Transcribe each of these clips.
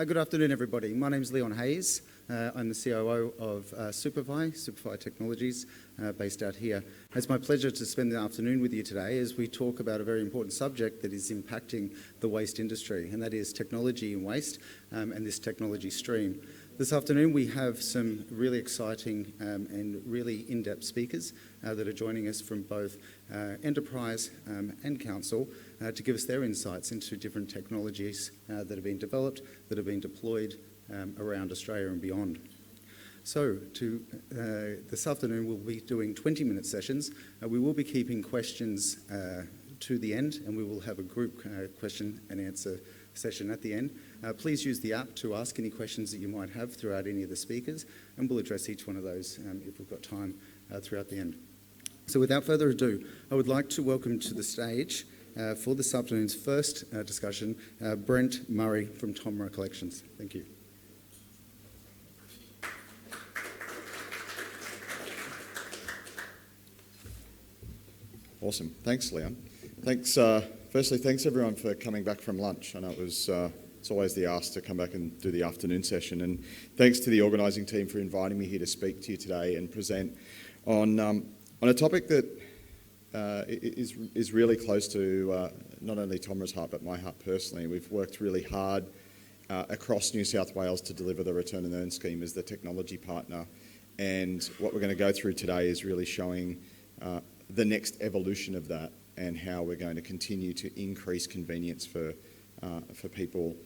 Good afternoon, everybody. My name is Leon Hayes. I'm the COO of Superfy Technologies, based out here. It's my pleasure to spend the afternoon with you today as we talk about a very important subject that is impacting the waste industry, and that is technology and waste and this technology stream. This afternoon we have some really exciting and really in-depth speakers that are joining us from both enterprise and council to give us their insights into different technologies that have been developed, that have been deployed around Australia and beyond. So this afternoon we'll be doing 20-minute sessions. We will be keeping questions to the end, and we will have a group question and answer session at the end. Please use the app to ask any questions that you might have throughout any of the speakers, and we'll address each one of those if we've got time throughout the end. So without further ado, I would like to welcome to the stage for this afternoon's first discussion, Brent Murray from TOMRA Collections. Thank you. Awesome. Thanks, Leon. Thanks. Firstly, thanks everyone for coming back from lunch. I know it's always the ask to come back and do the afternoon session, and thanks to the organising team for inviting me here to speak to you today and present on a topic that is really close to not only TOMRA's heart but my heart personally. We've worked really hard across New South Wales to deliver the Return and Earn scheme as the technology partner, and what we're going to go through today is really showing the next evolution of that and how we're going to continue to increase convenience for people,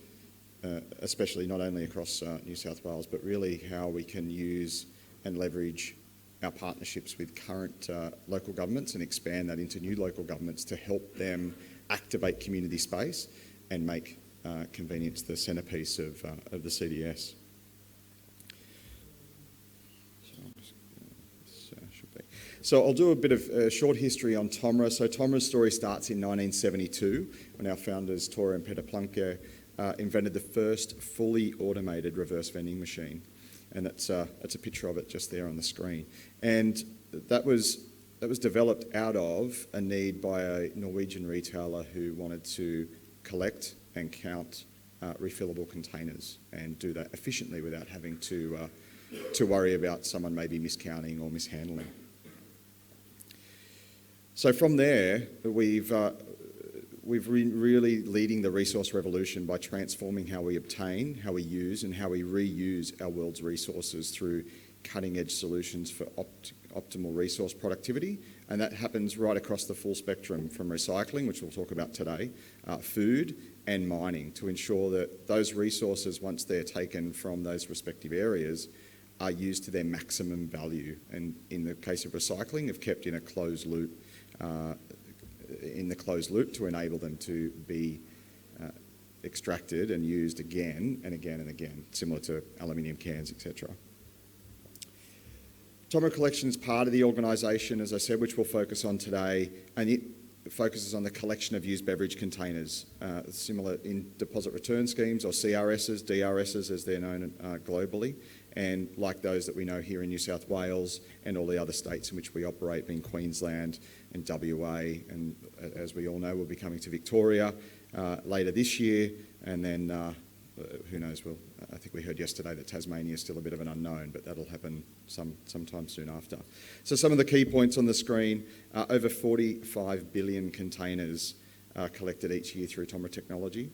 especially not only across New South Wales, but really how we can use and leverage our partnerships with current local governments and expand that into new local governments to help them activate community space and make convenience the centrepiece of the CDS. So I'll do a bit of a short history on TOMRA. So TOMRA's story starts in 1972 when our founders, Tora and Peter Plunke, invented the first fully automated reverse vending machine. And that's a picture of it just there on the screen. And that was developed out of a need by a Norwegian retailer who wanted to collect and count refillable containers and do that efficiently without having to worry about someone maybe miscounting or mishandling. So from there, we've really leading the resource revolution by transforming how we obtain, how we use, and how we reuse our world's resources through cutting-edge solutions for optimal resource productivity. And that happens right across the full spectrum, from recycling, which we'll talk about today, food, and mining, to ensure that those resources, once they're taken from those respective areas, are used to their maximum value. And in the case of recycling, have kept in a closed loop. To enable them to be extracted and used again and again and again, similar to aluminium cans, etc. TOMRA Collection is part of the organisation, as I said, which we'll focus on today, and it focuses on the collection of used beverage containers, similar in deposit return schemes, or CRSs, DRSs as they're known globally, and like those that we know here in New South Wales and all the other states in which we operate, being Queensland and WA, and as we all know, we'll be coming to Victoria later this year, and then who knows, I think we heard yesterday that Tasmania is still a bit of an unknown, but that'll happen sometime soon after. So some of the key points on the screen: over 45 billion containers collected each year through TOMRA technology.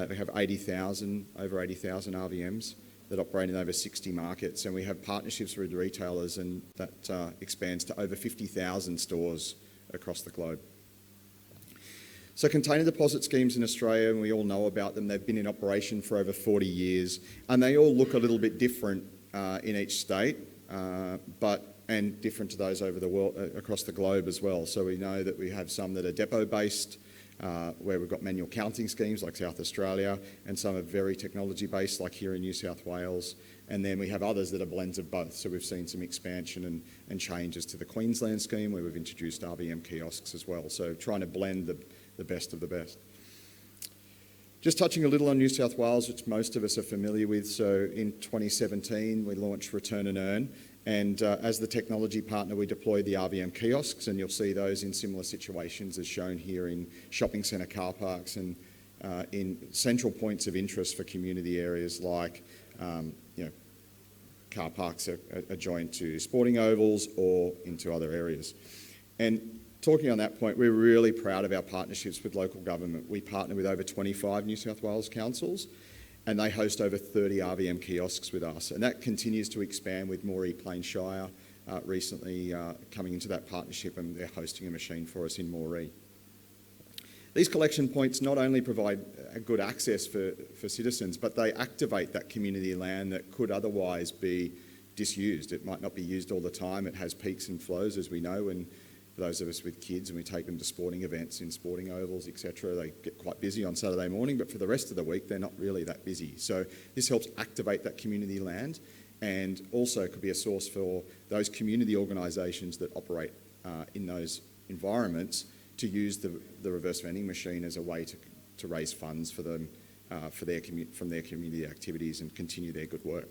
We have over 80,000 RVMs that operate in over 60 markets, and we have partnerships with retailers, and that expands to over 50,000 stores across the globe. So container deposit schemes in Australia, and we all know about them, they've been in operation for over 40 years, and they all look a little bit different in each state, and different to those over the world, across the globe as well. So we know that we have some that are depot-based, where we've got manual counting schemes like South Australia, and some are very technology-based like here in New South Wales. And then we have others that are blends of both. So we've seen some expansion and changes to the Queensland scheme, where we've introduced RBM kiosks as well. So trying to blend the best of the best. Just touching a little on New South Wales, which most of us are familiar with. So in 2017, we launched Return and Earn. And as the technology partner, we deployed the RBM kiosks, and you'll see those in similar situations as shown here in shopping centre car parks and in central points of interest for community areas like car parks adjoined to sporting ovals or into other areas. And talking on that point, we're really proud of our partnerships with local government. We partner with over 25 New South Wales councils, and they host over 30 RVM kiosks with us. And that continues to expand with Moree Plains Shire recently coming into that partnership, and they're hosting a machine for us in Moree. These collection points not only provide a good access for citizens, but they activate that community land that could otherwise be disused. It might not be used all the time. It has peaks and flows, as we know, and for those of us with kids and we take them to sporting events in sporting ovals, etc., they get quite busy on Saturday morning, but for the rest of the week, they're not really that busy. So this helps activate that community land, and also could be a source for those community organisations that operate in those environments to use the reverse vending machine as a way to raise funds for them from their community activities and continue their good work.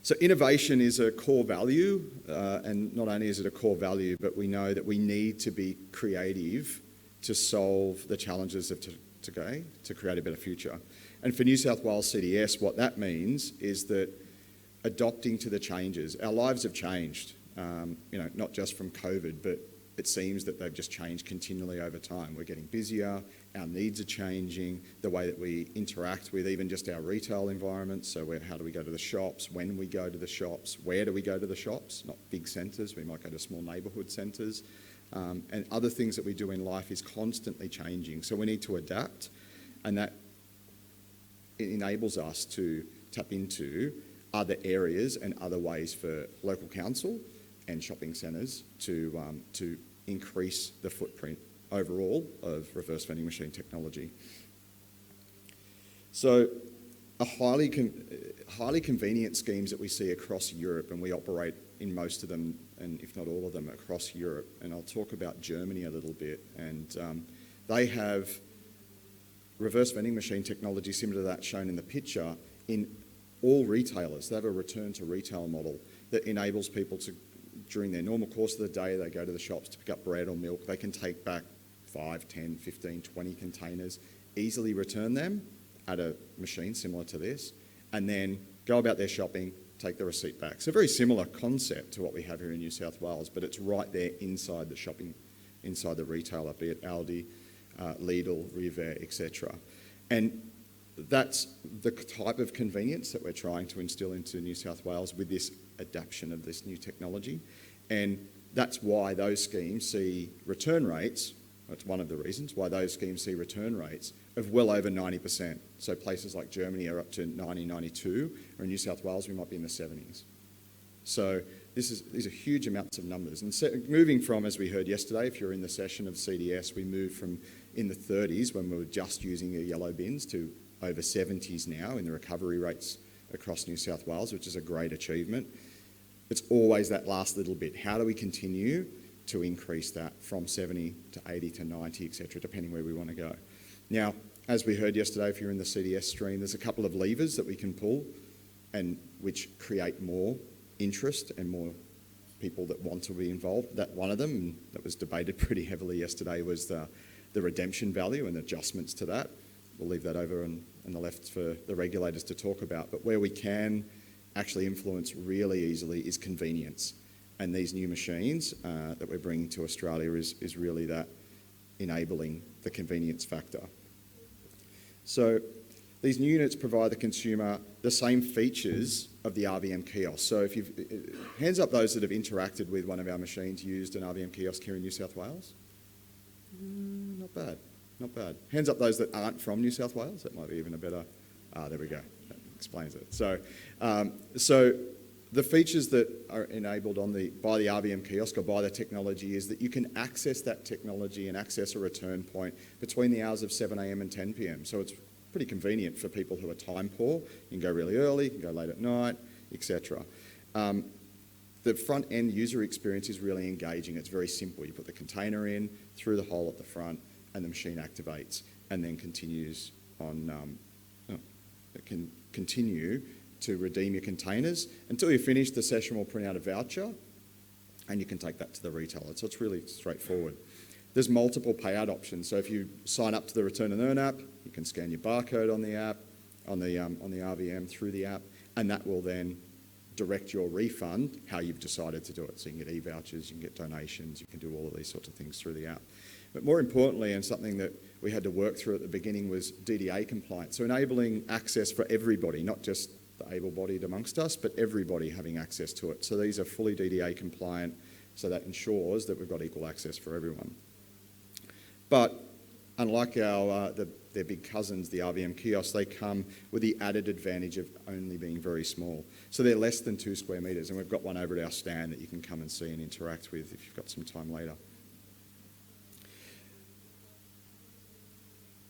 So innovation is a core value, and not only is it a core value, but we know that we need to be creative to solve the challenges of today to create a better future. And for New South Wales CDS, what that means is that adopting to the changes. Our lives have changed, not just from COVID, but it seems that they've just changed continually over time. We're getting busier, our needs are changing, the way that we interact with even just our retail environment. So how do we go to the shops, when we go to the shops, where do we go to the shops? Not big centres, we might go to small neighbourhood centres. And other things that we do in life is constantly changing. So we need to adapt, and that enables us to tap into other areas and other ways for local council and shopping centres to increase the footprint overall of reverse vending machine technology. So highly convenient schemes that we see across Europe, and we operate in most of them, and if not all of them, across Europe. And I'll talk about Germany a little bit. And they have reverse vending machine technology similar to that shown in the picture in all retailers. They have a return to retail model that enables people to, during their normal course of the day, they go to the shops to pick up bread or milk. They can take back 5, 10, 15, 20 containers, easily return them at a machine similar to this, and then go about their shopping, take the receipt back. So a very similar concept to what we have here in New South Wales, but it's right there inside the shopping, inside the retailer, be it Aldi, Lidl, River, etc. And that's the type of convenience that we're trying to instill into New South Wales with this adaptation of this new technology. And that's why those schemes see return rates, that's one of the reasons why those schemes see return rates of well over 90%. So places like Germany are up to 90, 92, or in New South Wales we might be in the 70s. So these are huge amounts of numbers. And moving from, as we heard yesterday, if you're in the session of CDS, we moved from in the 30s when we were just using the yellow bins to over 70s now in the recovery rates across New South Wales, which is a great achievement. It's always that last little bit. How do we continue to increase that from 70 to 80 to 90, etc., depending where we want to go? Now, as we heard yesterday, if you're in the CDS stream, there's a couple of levers that we can pull and which create more interest and more people that want to be involved. That one of them, and that was debated pretty heavily yesterday, was the redemption value and adjustments to that. We'll leave that over on the left for the regulators to talk about. But where we can actually influence really easily is convenience. And these new machines that we're bringing to Australia is really that enabling the convenience factor. So these new units provide the consumer the same features of the RVM kiosk. So if you've, hands up those that have interacted with one of our machines, used an RVM kiosk here in New South Wales. Not bad. Not bad. Hands up those that aren't from New South Wales. That might be even a better... there we go. That explains it. So the features that are enabled by the RVM kiosk or by the technology is that you can access that technology and access a return point between the hours of 7 a.m. and 10 p.m. So it's pretty convenient for people who are time poor. You can go really early, you can go late at night, etc. The front end user experience is really engaging. It's very simple. You put the container in through the hole at the front, and the machine activates and then continues on. It can continue to redeem your containers until you finish. The session will print out a voucher, and you can take that to the retailer. So it's really straightforward. There's multiple payout options. So if you sign up to the Return and Earn app, you can scan your barcode on the app, on the RVM through the app, and that will then direct your refund how you've decided to do it. So you can get e-vouchers, you can get donations, you can do all of these sorts of things through the app. But more importantly, and something that we had to work through at the beginning, was DDA compliance. So enabling access for everybody, not just the able-bodied amongst us, but everybody having access to it. So these are fully DDA compliant, so that ensures that we've got equal access for everyone. But unlike their big cousins, the RVM kiosks, they come with the added advantage of only being very small. So they're less than 2 square metres, and we've got one over at our stand that you can come and see and interact with if you've got some time later.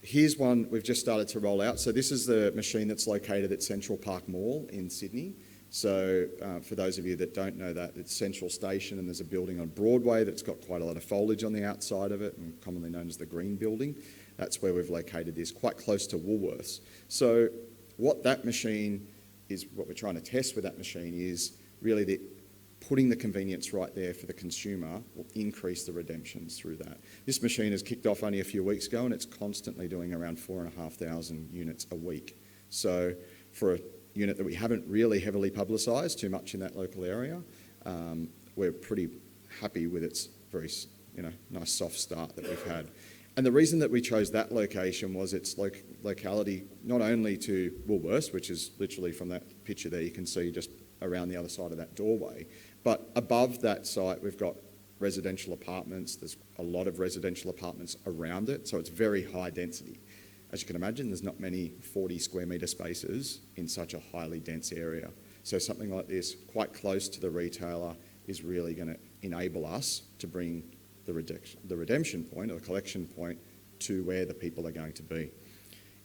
Here's one we've just started to roll out. So this is the machine that's located at Central Park Mall in Sydney. So for those of you that don't know that, it's Central Station, and there's a building on Broadway that's got quite a lot of foliage on the outside of it, and commonly known as the Green Building. That's where we've located this, quite close to Woolworths. So what that machine is, what we're trying to test with that machine is really putting the convenience right there for the consumer will increase the redemptions through that. This machine has kicked off only a few weeks ago, and it's constantly doing around 4,500 units a week. So for a unit that we haven't really heavily publicised too much in that local area, we're pretty happy with its very nice soft start that we've had. And the reason that we chose that location was its locality not only to Woolworths, which is literally from that picture there, you can see just around the other side of that doorway, but above that site we've got residential apartments. There's a lot of residential apartments around it, so it's very high density. As you can imagine, there's not many 40 square metre spaces in such a highly dense area. So something like this, quite close to the retailer, is really going to enable us to bring the redemption point or the collection point to where the people are going to be.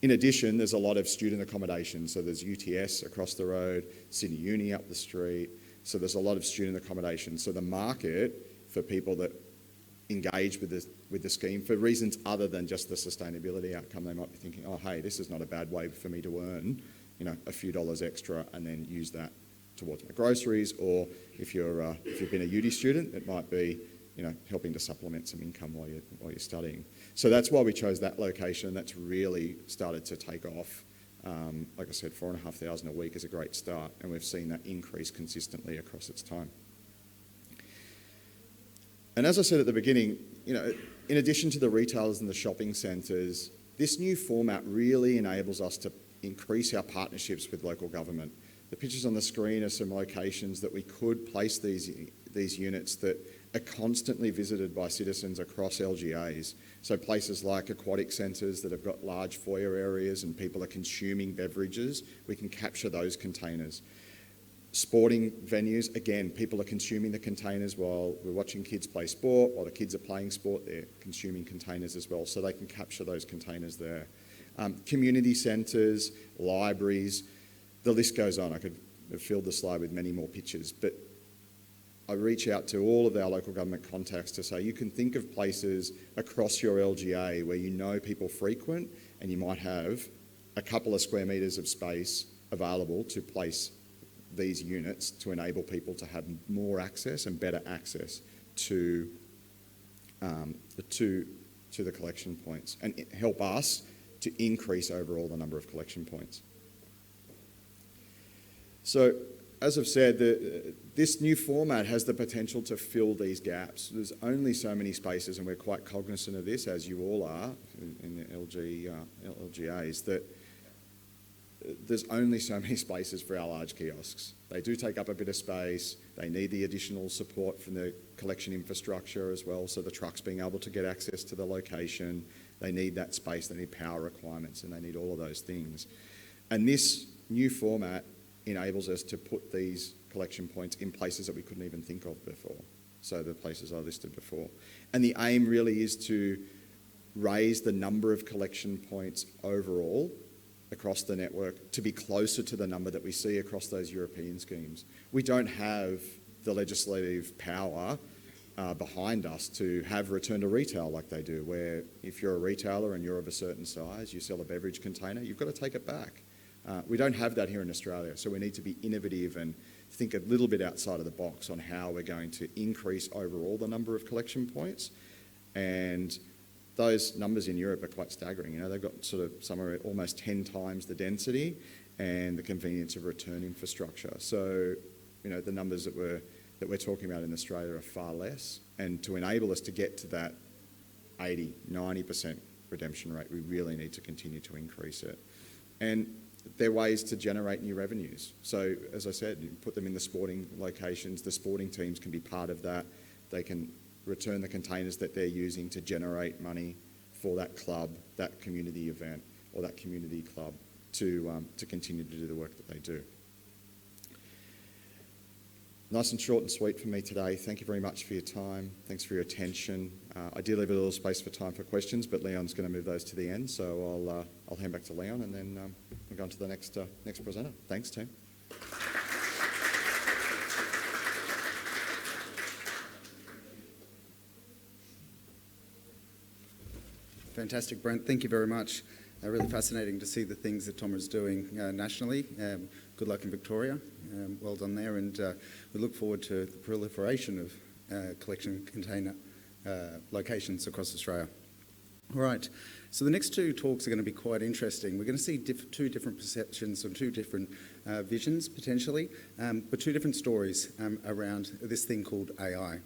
In addition, there's a lot of student accommodation. So there's UTS across the road, Sydney Uni up the street. So there's a lot of student accommodation. So the market for people that engage with the scheme for reasons other than just the sustainability outcome, they might be thinking, oh, hey, this is not a bad way for me to earn, a few dollars extra and then use that towards my groceries. Or if you've been a uni student, it might be, helping to supplement some income while you're studying. So that's why we chose that location. That's really started to take off. Like I said, 4,500 a week is a great start, and we've seen that increase consistently across its time. And as I said at the beginning, in addition to the retailers and the shopping centres, this new format really enables us to increase our partnerships with local government. The pictures on the screen are some locations that we could place these units that are constantly visited by citizens across LGAs. So places like aquatic centres that have got large foyer areas and people are consuming beverages, we can capture those containers. Sporting venues, again, people are consuming the containers while we're watching kids play sport. While the kids are playing sport, they're consuming containers as well, so they can capture those containers there. Community centres, libraries, the list goes on. I could have filled the slide with many more pictures, but I reach out to all of our local government contacts to say, you can think of places across your LGA where people frequent, and you might have a couple of square metres of space available to place these units to enable people to have more access and better access to the collection points, and help us to increase overall the number of collection points. So, as I've said, this new format has the potential to fill these gaps. There's only so many spaces, and we're quite cognizant of this, as you all are in the LGAs, that there's only so many spaces for our large kiosks. They do take up a bit of space. They need the additional support from the collection infrastructure as well, so the trucks being able to get access to the location. They need that space, they need power requirements, and they need all of those things. And this new format enables us to put these collection points in places that we couldn't even think of before. So the places I listed before. And the aim really is to raise the number of collection points overall across the network to be closer to the number that we see across those European schemes. We don't have the legislative power behind us to have return to retail like they do, where if you're a retailer and you're of a certain size, you sell a beverage container, you've got to take it back. We don't have that here in Australia, so we need to be innovative and think a little bit outside of the box on how we're going to increase overall the number of collection points And those numbers in Europe are quite staggering. You know, they've got sort of somewhere almost 10 times the density and the convenience of return infrastructure. So, you know, the numbers that we're talking about in Australia are far less. And to enable us to get to that 80, 90% redemption rate, we really need to continue to increase it. And there are ways to generate new revenues. So, as I said, you put them in the sporting locations. The sporting teams can be part of that. They can return the containers that they're using to generate money for that club, that community event, or that community club to continue to do the work that they do. Nice and short and sweet for me today. Thank you very much for your time. Thanks for your attention. I did leave a little space for time for questions, but Leon's going to move those to the end. So I'll hand back to Leon, and then we'll go on to the next presenter. Thanks, team. Fantastic, Brent. Thank you very much. Really fascinating to see the things that TOMRA is doing nationally. Good luck in Victoria. Well done there, and we look forward to the proliferation of collection container locations across Australia. All right, so the next two talks are going to be quite interesting. We're going to see two different perceptions or two different visions, potentially, but two different stories around this thing called AI.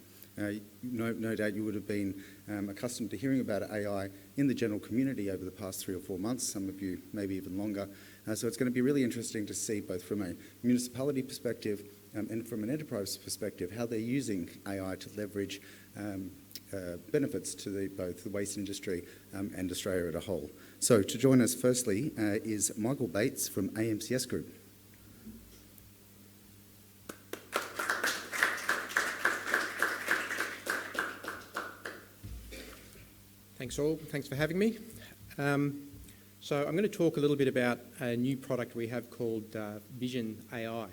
No doubt you would have been accustomed to hearing about AI in the general community over the past 3 or 4 months, some of you maybe even longer. So it's going to be really interesting to see both from a municipality perspective and from an enterprise perspective how they're using AI to leverage benefits to both the waste industry and Australia as a whole. So to join us firstly is Michael Bates from AMCS Group. Thanks all. Thanks for having me. So I'm going to talk a little bit about a new product we have called Vision AI.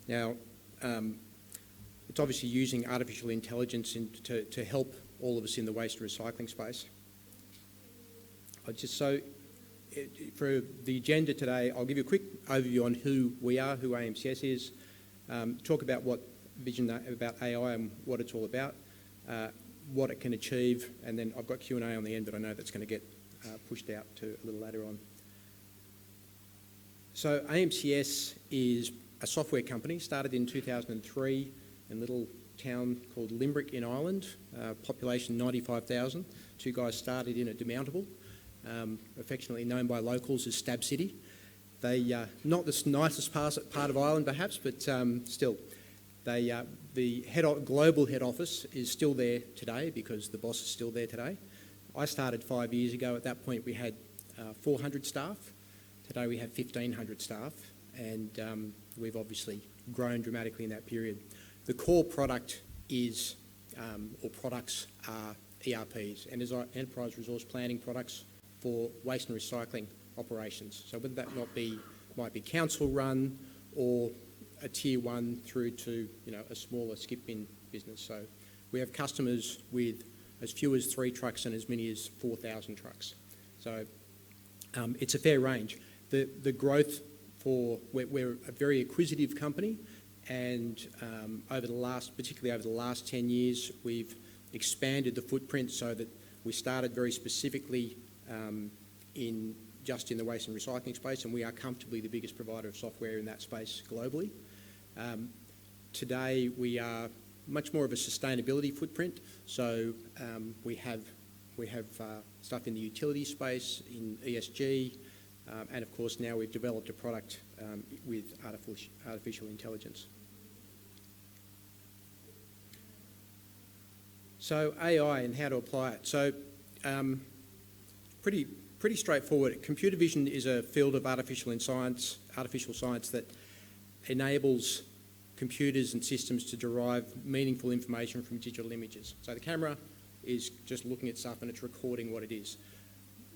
Now, it's obviously using artificial intelligence to help all of us in the waste and recycling space. For the agenda today, I'll give you a quick overview on who we are, who AMCS is, talk about what about AI and what it's all about, what it can achieve, and then I've got Q&A on the end, but I know that's going to get pushed out to a little later on. So AMCS is a software company, started in 2003 in a little town called Limerick in Ireland, population 95,000. Two guys started in a demountable, affectionately known by locals as Stab City. They not the nicest part of Ireland perhaps, but still. The global head office is still there today because the boss is still there today. I started 5 years ago. At that point, we had 400 staff. Today, we have 1,500 staff, and we've obviously grown dramatically in that period. The core product is, or products are ERPs, and is our enterprise resource planning products for waste and recycling operations. So whether that might be council run or a tier 1 through to a smaller skip bin business. So we have customers with as few as 3 trucks and as many as 4,000 trucks. So it's a fair range. The growth we're a very acquisitive company, and particularly over the last 10 years, we've expanded the footprint so that we started very specifically in the waste and recycling space, and we are comfortably the biggest provider of software in that space globally. Today we are much more of a sustainability footprint, so we have stuff in the utility space, in ESG, and of course now we've developed a product with artificial intelligence. So AI and how to apply it. So pretty straightforward. Computer vision is a field of artificial science that enables computers and systems to derive meaningful information from digital images. So the camera is just looking at stuff and it's recording what it is.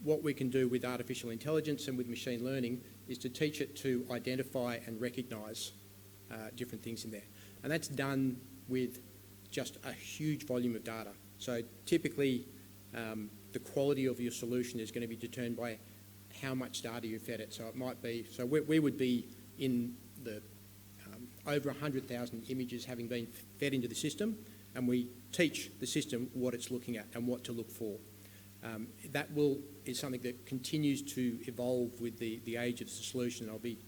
What we can do with artificial intelligence and with machine learning is to teach it to identify and recognise different things in there. And that's done with just a huge volume of data. So typically the quality of your solution is going to be determined by how much data you fed it. So it might be, so we would be in the over 100,000 images having been fed into the system, and we teach the system what it's looking at and what to look for. Is something that continues to evolve with the age of the solution. I'll be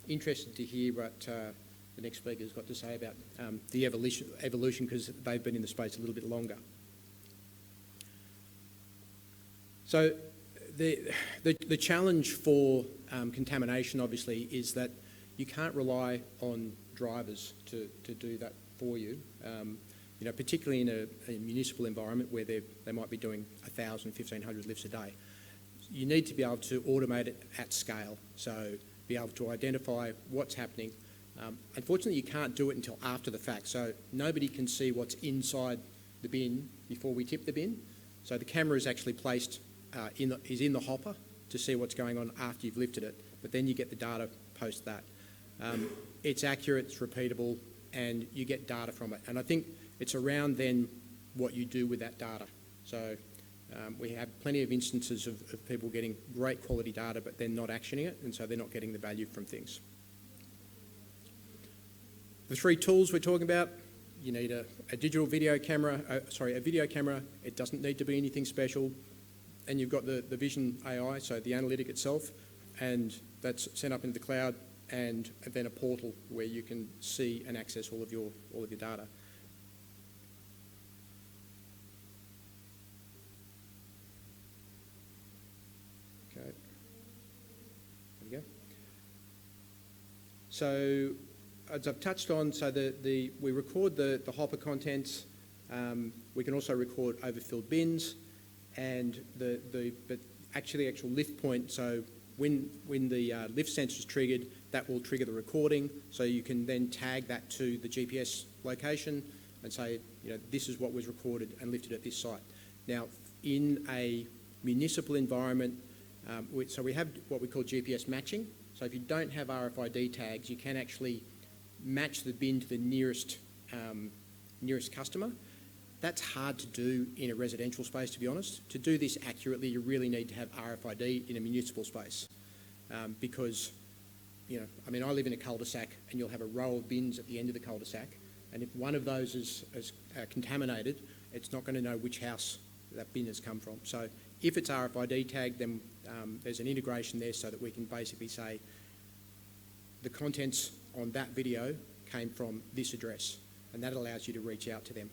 interested to hear what the next speaker's got to say about the evolution, because they've been in the space a little bit longer. So the challenge for contamination, obviously, is that you can't rely on drivers to do that for you. Particularly in a municipal environment where they might be doing 1,000, 1,500 lifts a day. You need to be able to automate it at scale, so be able to identify what's happening. Unfortunately, you can't do it until after the fact, so nobody can see what's inside the bin before we tip the bin. So the camera is actually placed, is in the hopper to see what's going on after you've lifted it, but then you get the data post that. It's accurate, it's repeatable, and you get data from it. And I think it's around then what you do with that data. So we have plenty of instances of people getting great quality data but then not actioning it, and so they're not getting the value from things. The three tools we're talking about: you need a digital video camera, a video camera. It doesn't need to be anything special. And you've got the Vision AI, so the analytic itself, and that's sent up into the cloud, and then a portal where you can see and access all of your data. Okay. There we go. So, as I've touched on, so we record the hopper contents. We can also record overfilled bins, and but actually the actual lift point. So when the lift sensor is triggered, that will trigger the recording. So you can then tag that to the GPS location and say, this is what was recorded and lifted at this site. Now, in a municipal environment, so we have what we call GPS matching. So if you don't have RFID tags, you can actually match the bin to the nearest customer. That's hard to do in a residential space, to be honest. To do this accurately, you really need to have RFID in a municipal space because, I live in a cul-de-sac and you'll have a row of bins at the end of the cul-de-sac, and if one of those is contaminated, it's not going to know which house that bin has come from. So if it's RFID tagged, then there's an integration there so that we can basically say the contents on that video came from this address, and that allows you to reach out to them.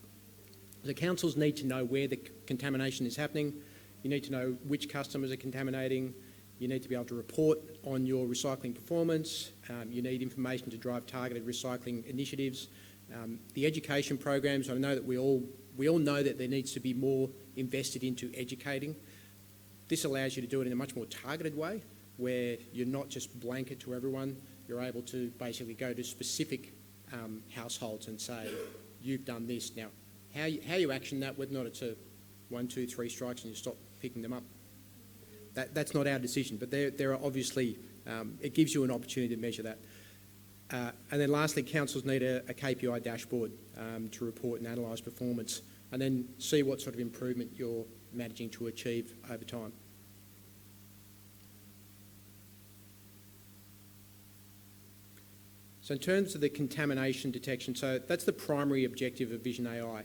The councils need to know where the contamination is happening. You need to know which customers are contaminating. You need to be able to report on your recycling performance. You need information to drive targeted recycling initiatives. The education programs, I know that we all know that there needs to be more invested into educating. This allows you to do it in a much more targeted way, where you're not just blanket to everyone. You're able to basically go to specific households and say, you've done this. Now, how you action that, whether or not it's a 1, 2, 3 strikes and you stop picking them up, that's not our decision. But there are obviously, it gives you an opportunity to measure that. And then lastly, councils need a KPI dashboard to report and analyse performance, and then see what sort of improvement you're managing to achieve over time. So in terms of the contamination detection, so that's the primary objective of Vision AI.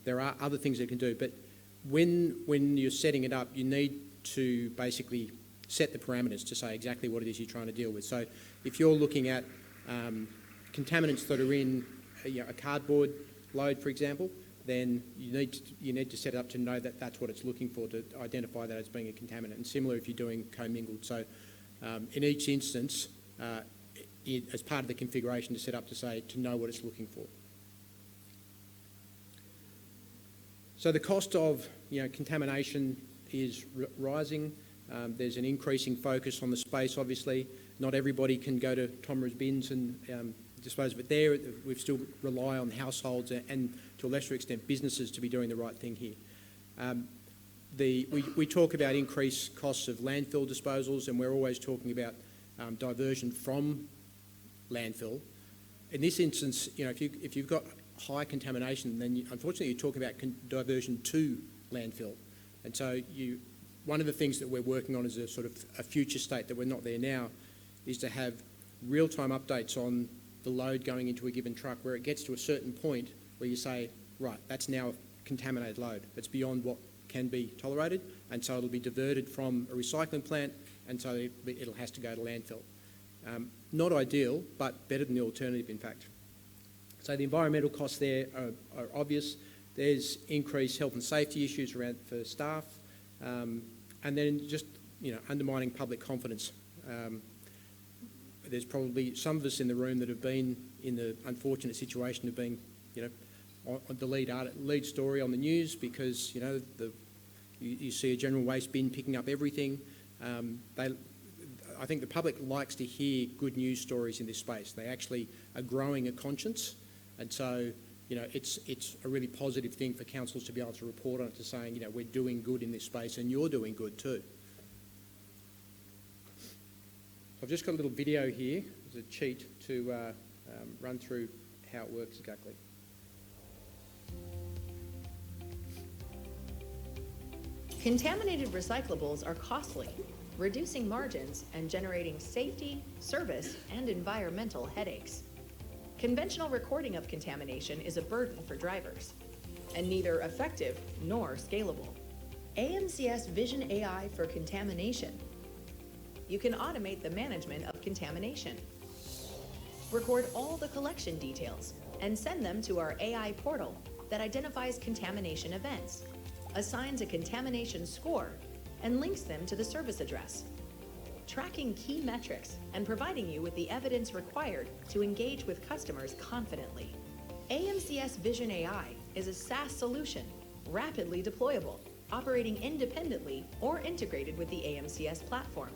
There are other things it can do, but when you're setting it up, you need to basically set the parameters to say exactly what it is you're trying to deal with. So if you're looking at contaminants that are in a cardboard load, for example, then you need to set it up to know that that's what it's looking for, to identify that as being a contaminant. And similar if you're doing commingled. So in each instance, as part of the configuration to set up to know what it's looking for. So the cost of contamination is rising. There's an increasing focus on the space, obviously. Not everybody can go to TOMRA's bins and dispose of it there. We still rely on households and to a lesser extent businesses to be doing the right thing here. We talk about increased costs of landfill disposals, and we're always talking about diversion from landfill. In this instance, if you've got high contamination, then unfortunately you're talking about diversion to landfill. And so one of the things that we're working on as a sort of a future state that we're not there now is to have real-time updates on the load going into a given truck, where it gets to a certain point where you say, right, that's now a contaminated load. It's beyond what can be tolerated, and so it'll be diverted from a recycling plant, and so it'll has to go to landfill. Not ideal, but better than the alternative, in fact. So the environmental costs there are obvious. There's increased health and safety issues around for staff, and then just undermining public confidence. There's probably some of us in the room that have been in the unfortunate situation of being, on the lead story on the news because you see a general waste bin picking up everything. I think the public likes to hear good news stories in this space. They actually are growing a conscience, and so it's a really positive thing for councils to be able to report on it, to saying we're doing good in this space and you're doing good too. I've just got a little video here as a cheat to run through how it works exactly. Contaminated recyclables are costly, reducing margins and generating safety, service, and environmental headaches. Conventional recording of contamination is a burden for drivers, and neither effective nor scalable. AMCS Vision AI for contamination. You can automate the management of contamination. Record all the collection details and send them to our AI portal that identifies contamination events, assigns a contamination score, and links them to the service address, tracking key metrics and providing you with the evidence required to engage with customers confidently. AMCS Vision AI is a SaaS solution, rapidly deployable, operating independently or integrated with the AMCS platform.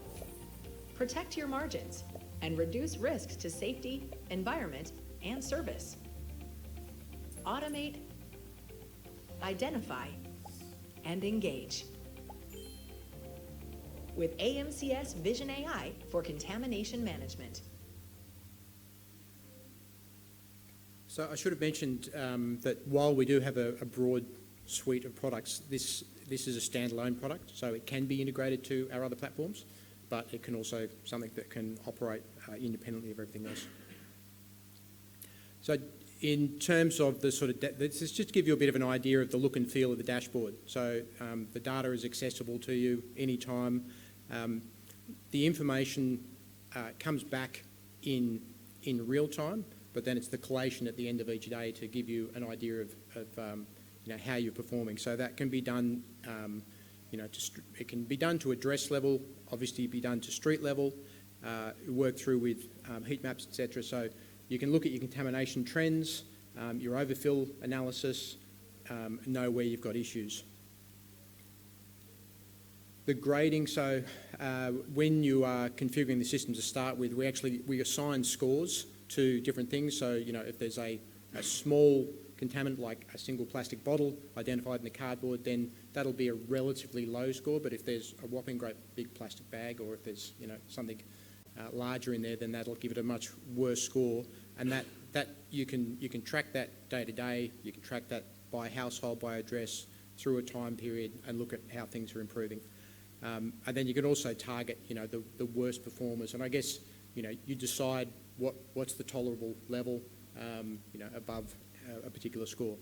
Protect your margins and reduce risks to safety, environment, and service. Automate, identify, and engage with AMCS Vision AI for contamination management. So I should have mentioned that while we do have a broad suite of products, this is a standalone product, so it can be integrated to our other platforms, but it can also something that can operate independently of everything else. So in terms of the sort of, let's just give you a bit of an idea of the look and feel of the dashboard. So the data is accessible to you anytime. The information comes back in real time, but then it's the collation at the end of each day to give you an idea of how you're performing. So that can be done, it can be done to address level, obviously be done to street level, work through with heat maps, etc. So you can look at your contamination trends, your overfill analysis, know where you've got issues. The grading, so when you are configuring the system to start with, we assign scores to different things. So, if there's a small contaminant like a single plastic bottle identified in the cardboard, then that'll be a relatively low score. But if there's a whopping great big plastic bag, or if there's something larger in there, then that'll give it a much worse score. And that you can track that day to day. You can track that by household, by address, through a time period, and look at how things are improving. And then you can also target, the worst performers. And I guess, you decide what's the tolerable level, above a particular score.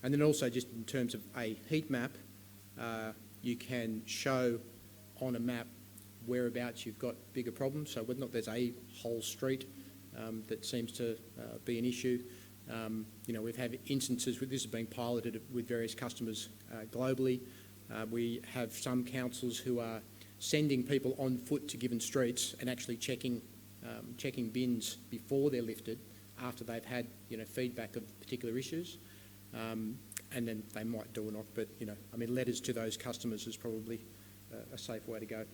And then also just in terms of a heat map, you can show on a map whereabouts you've got bigger problems. So whether or not there's a whole street that seems to be an issue. We've had instances where this has been piloted with various customers globally. We have some councils who are sending people on foot to given streets and actually checking bins before they're lifted, after they've had feedback of particular issues, and then they might do or not. But letters to those customers is probably a safe way to go.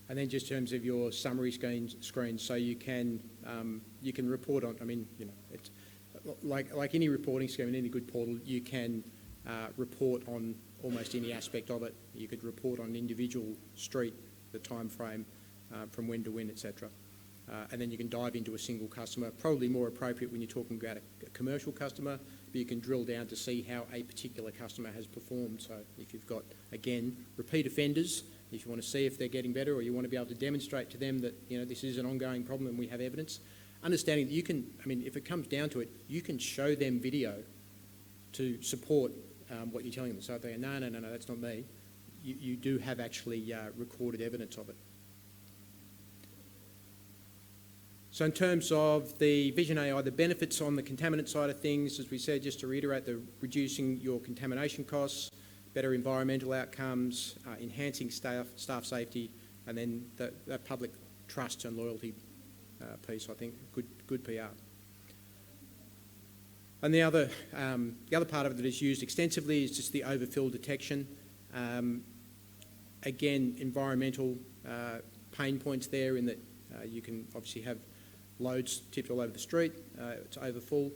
And then just in terms of your summary screens, so you can report on. It's like any reporting scheme in any good portal, you can report on almost any aspect of it. You could report on an individual street, the time frame from when to when, etc. And then you can dive into a single customer, probably more appropriate when you're talking about a commercial customer, but you can drill down to see how a particular customer has performed. So if you've got, again, repeat offenders, if you want to see if they're getting better, or you want to be able to demonstrate to them that, you know, this is an ongoing problem and we have evidence. Understanding that you can, I mean, if it comes down to it, you can show them video to support what you're telling them. So if they go, no, that's not me, you do have actually recorded evidence of it. So in terms of the Vision AI, the benefits on the contaminant side of things, as we said, just to reiterate, the reducing your contamination costs, better environmental outcomes, enhancing staff safety, and then the public trust and loyalty piece, I think, good PR. And the other part of it that is used extensively is just the overfill detection. Again, environmental pain points there in that you can obviously have loads tipped all over the street, it's overfull,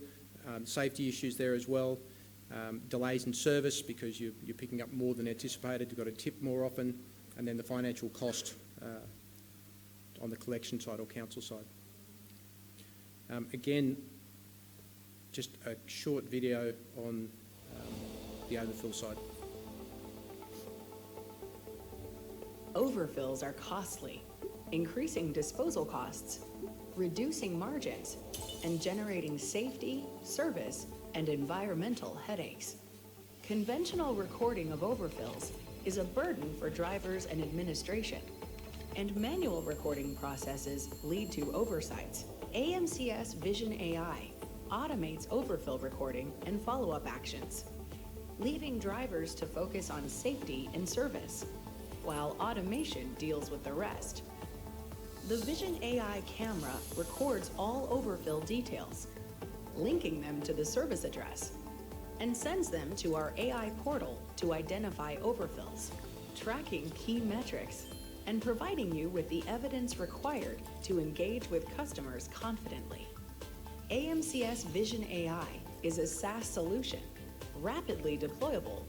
safety issues there as well, delays in service because you're picking up more than anticipated, you've got to tip more often, and then the financial cost on the collection side or council side. Again, just a short video on the overfill side. Overfills are costly, increasing disposal costs, reducing margins, and generating safety, service, and environmental headaches. Conventional recording of overfills is a burden for drivers and administration, and manual recording processes lead to oversights. AMCS Vision AI automates overfill recording and follow-up actions, leaving drivers to focus on safety and service, while automation deals with the rest. The Vision AI camera records all overfill details, linking them to the service address, and sends them to our AI portal to identify overfills, tracking key metrics, and providing you with the evidence required to engage with customers confidently. AMCS Vision AI is a SaaS solution, rapidly deployable,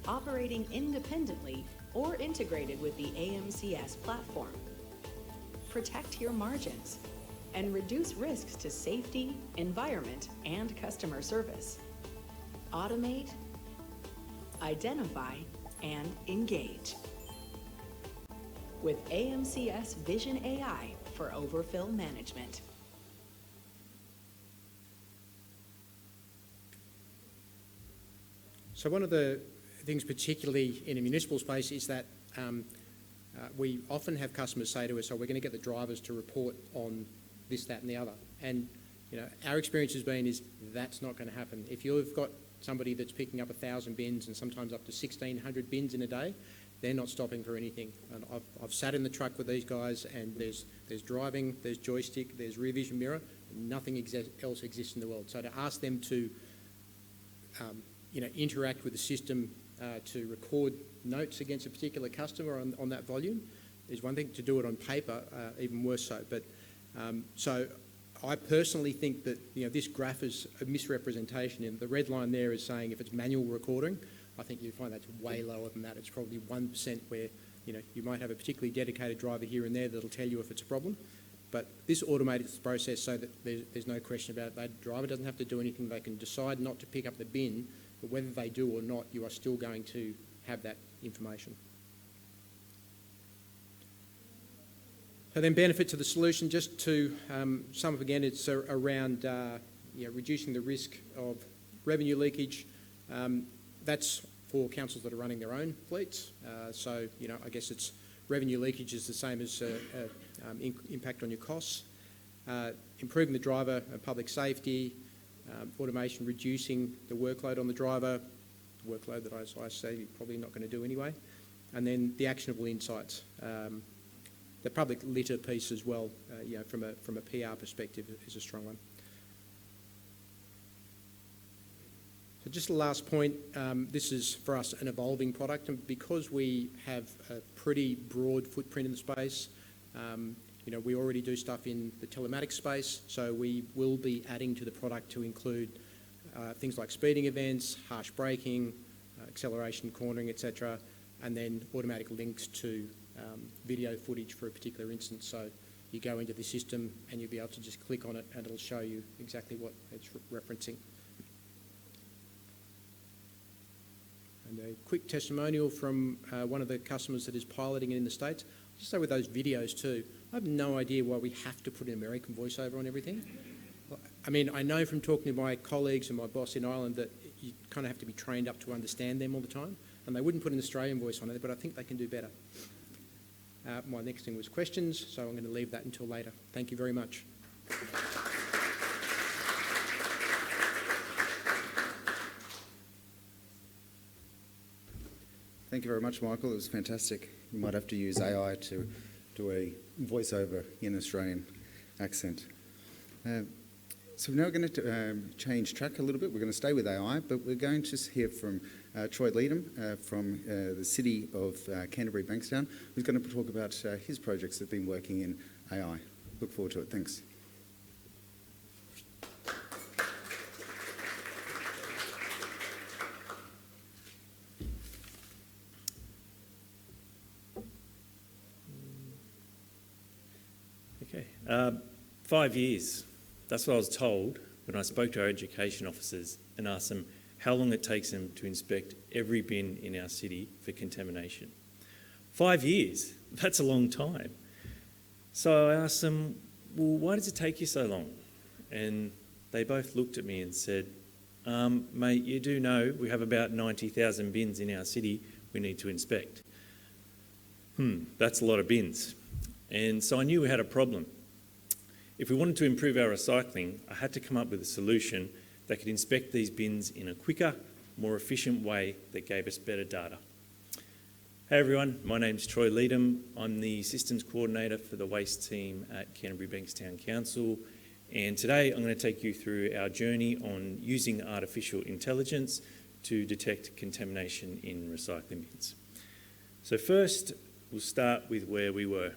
operating independently or integrated with the AMCS platform. Protect your margins and reduce risks to safety, environment, and customer service. Automate, identify, and engage with AMCS Vision AI for overfill management. So one of the things, particularly in a municipal space, is that we often have customers say to us, "Oh, we're going to get the drivers to report on this, that, and the other." And you know, our experience has been is that's not going to happen. If you've got somebody that's picking up 1,000 bins and sometimes up to 1,600 bins in a day, they're not stopping for anything. And I've sat in the truck with these guys, and there's driving, there's joystick, there's rear vision mirror, and nothing else exists in the world. So to ask them to interact with the system to record notes against a particular customer on that volume is one thing. To do it on paper, even worse so. But so I personally think that this graph is a misrepresentation, and the red line there is saying if it's manual recording, I think you find that's way lower than that. It's probably 1% where you might have a particularly dedicated driver here and there that'll tell you if it's a problem. But this automates the process so that there's no question about it. The driver doesn't have to do anything. They can decide not to pick up the bin, but whether they do or not, you are still going to have that information. So then benefits of the solution, just to sum up again, it's around reducing the risk of revenue leakage. That's for councils that are running their own fleets. So I guess it's revenue leakage is the same as impact on your costs. Improving the driver and public safety, automation reducing the workload on the driver, the workload that I say you're probably not going to do anyway, and then the actionable insights. The public litter piece as well, from a PR perspective, is a strong one. So just the last point, this is for us an evolving product, and because we have a pretty broad footprint in the space, we already do stuff in the telematics space, so we will be adding to the product to include things like speeding events, harsh braking, acceleration, cornering, etc., and then automatic links to video footage for a particular instance. So you go into the system and you'll be able to just click on it and it'll show you exactly what it's referencing. And a quick testimonial from one of the customers that is piloting it in the States. I'll just say with those videos too, I have no idea why we have to put an American voiceover on everything. I mean, I know from talking to my colleagues and my boss in Ireland that you kind of have to be trained up to understand them all the time, and they wouldn't put an Australian voice on it, but I think they can do better. My next thing was questions, so I'm going to leave that until later. Thank you very much. Thank you very much, Michael. It was fantastic. You might have to use AI to do a voiceover in Australian accent. So we're now going to change track a little bit. We're going to stay with AI, but we're going to hear from Troy Leedham from the city of Canterbury Bankstown, who's going to talk about his projects that have been working in AI. Look forward to it. Thanks. Okay, 5 years. That's what I was told when I spoke to our education officers and asked them how long it takes them to inspect every bin in our city for contamination. 5 years, that's a long time. So I asked them, well, why does it take you so long? And they both looked at me and said, mate, you do know we have about 90,000 bins in our city we need to inspect. That's a lot of bins. And so I knew we had a problem. If we wanted to improve our recycling, I had to come up with a solution that could inspect these bins in a quicker, more efficient way that gave us better data. Hey everyone, my name's Troy Leedham. I'm the Systems Coordinator for the Waste team at Canterbury Bankstown Council, and today I'm going to take you through our journey on using artificial intelligence to detect contamination in recycling bins. So first, we'll start with where we were.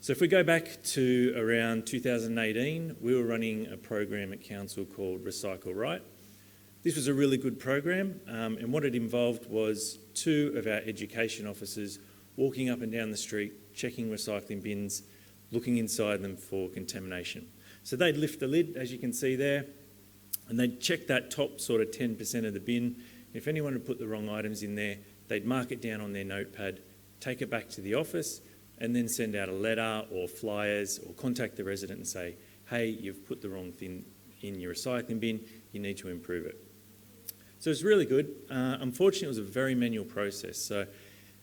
So if we go back to around 2018, we were running a program at Council called Recycle Right. This was a really good program, and what it involved was 2 of our education officers walking up and down the street, checking recycling bins, looking inside them for contamination. So they'd lift the lid, as you can see there, and they'd check that top sort of 10% of the bin. If anyone had put the wrong items in there, they'd mark it down on their notepad, take it back to the office, and then send out a letter or flyers or contact the resident and say, hey, you've put the wrong thing in your recycling bin, you need to improve it. So it's really good. Unfortunately, it was a very manual process. So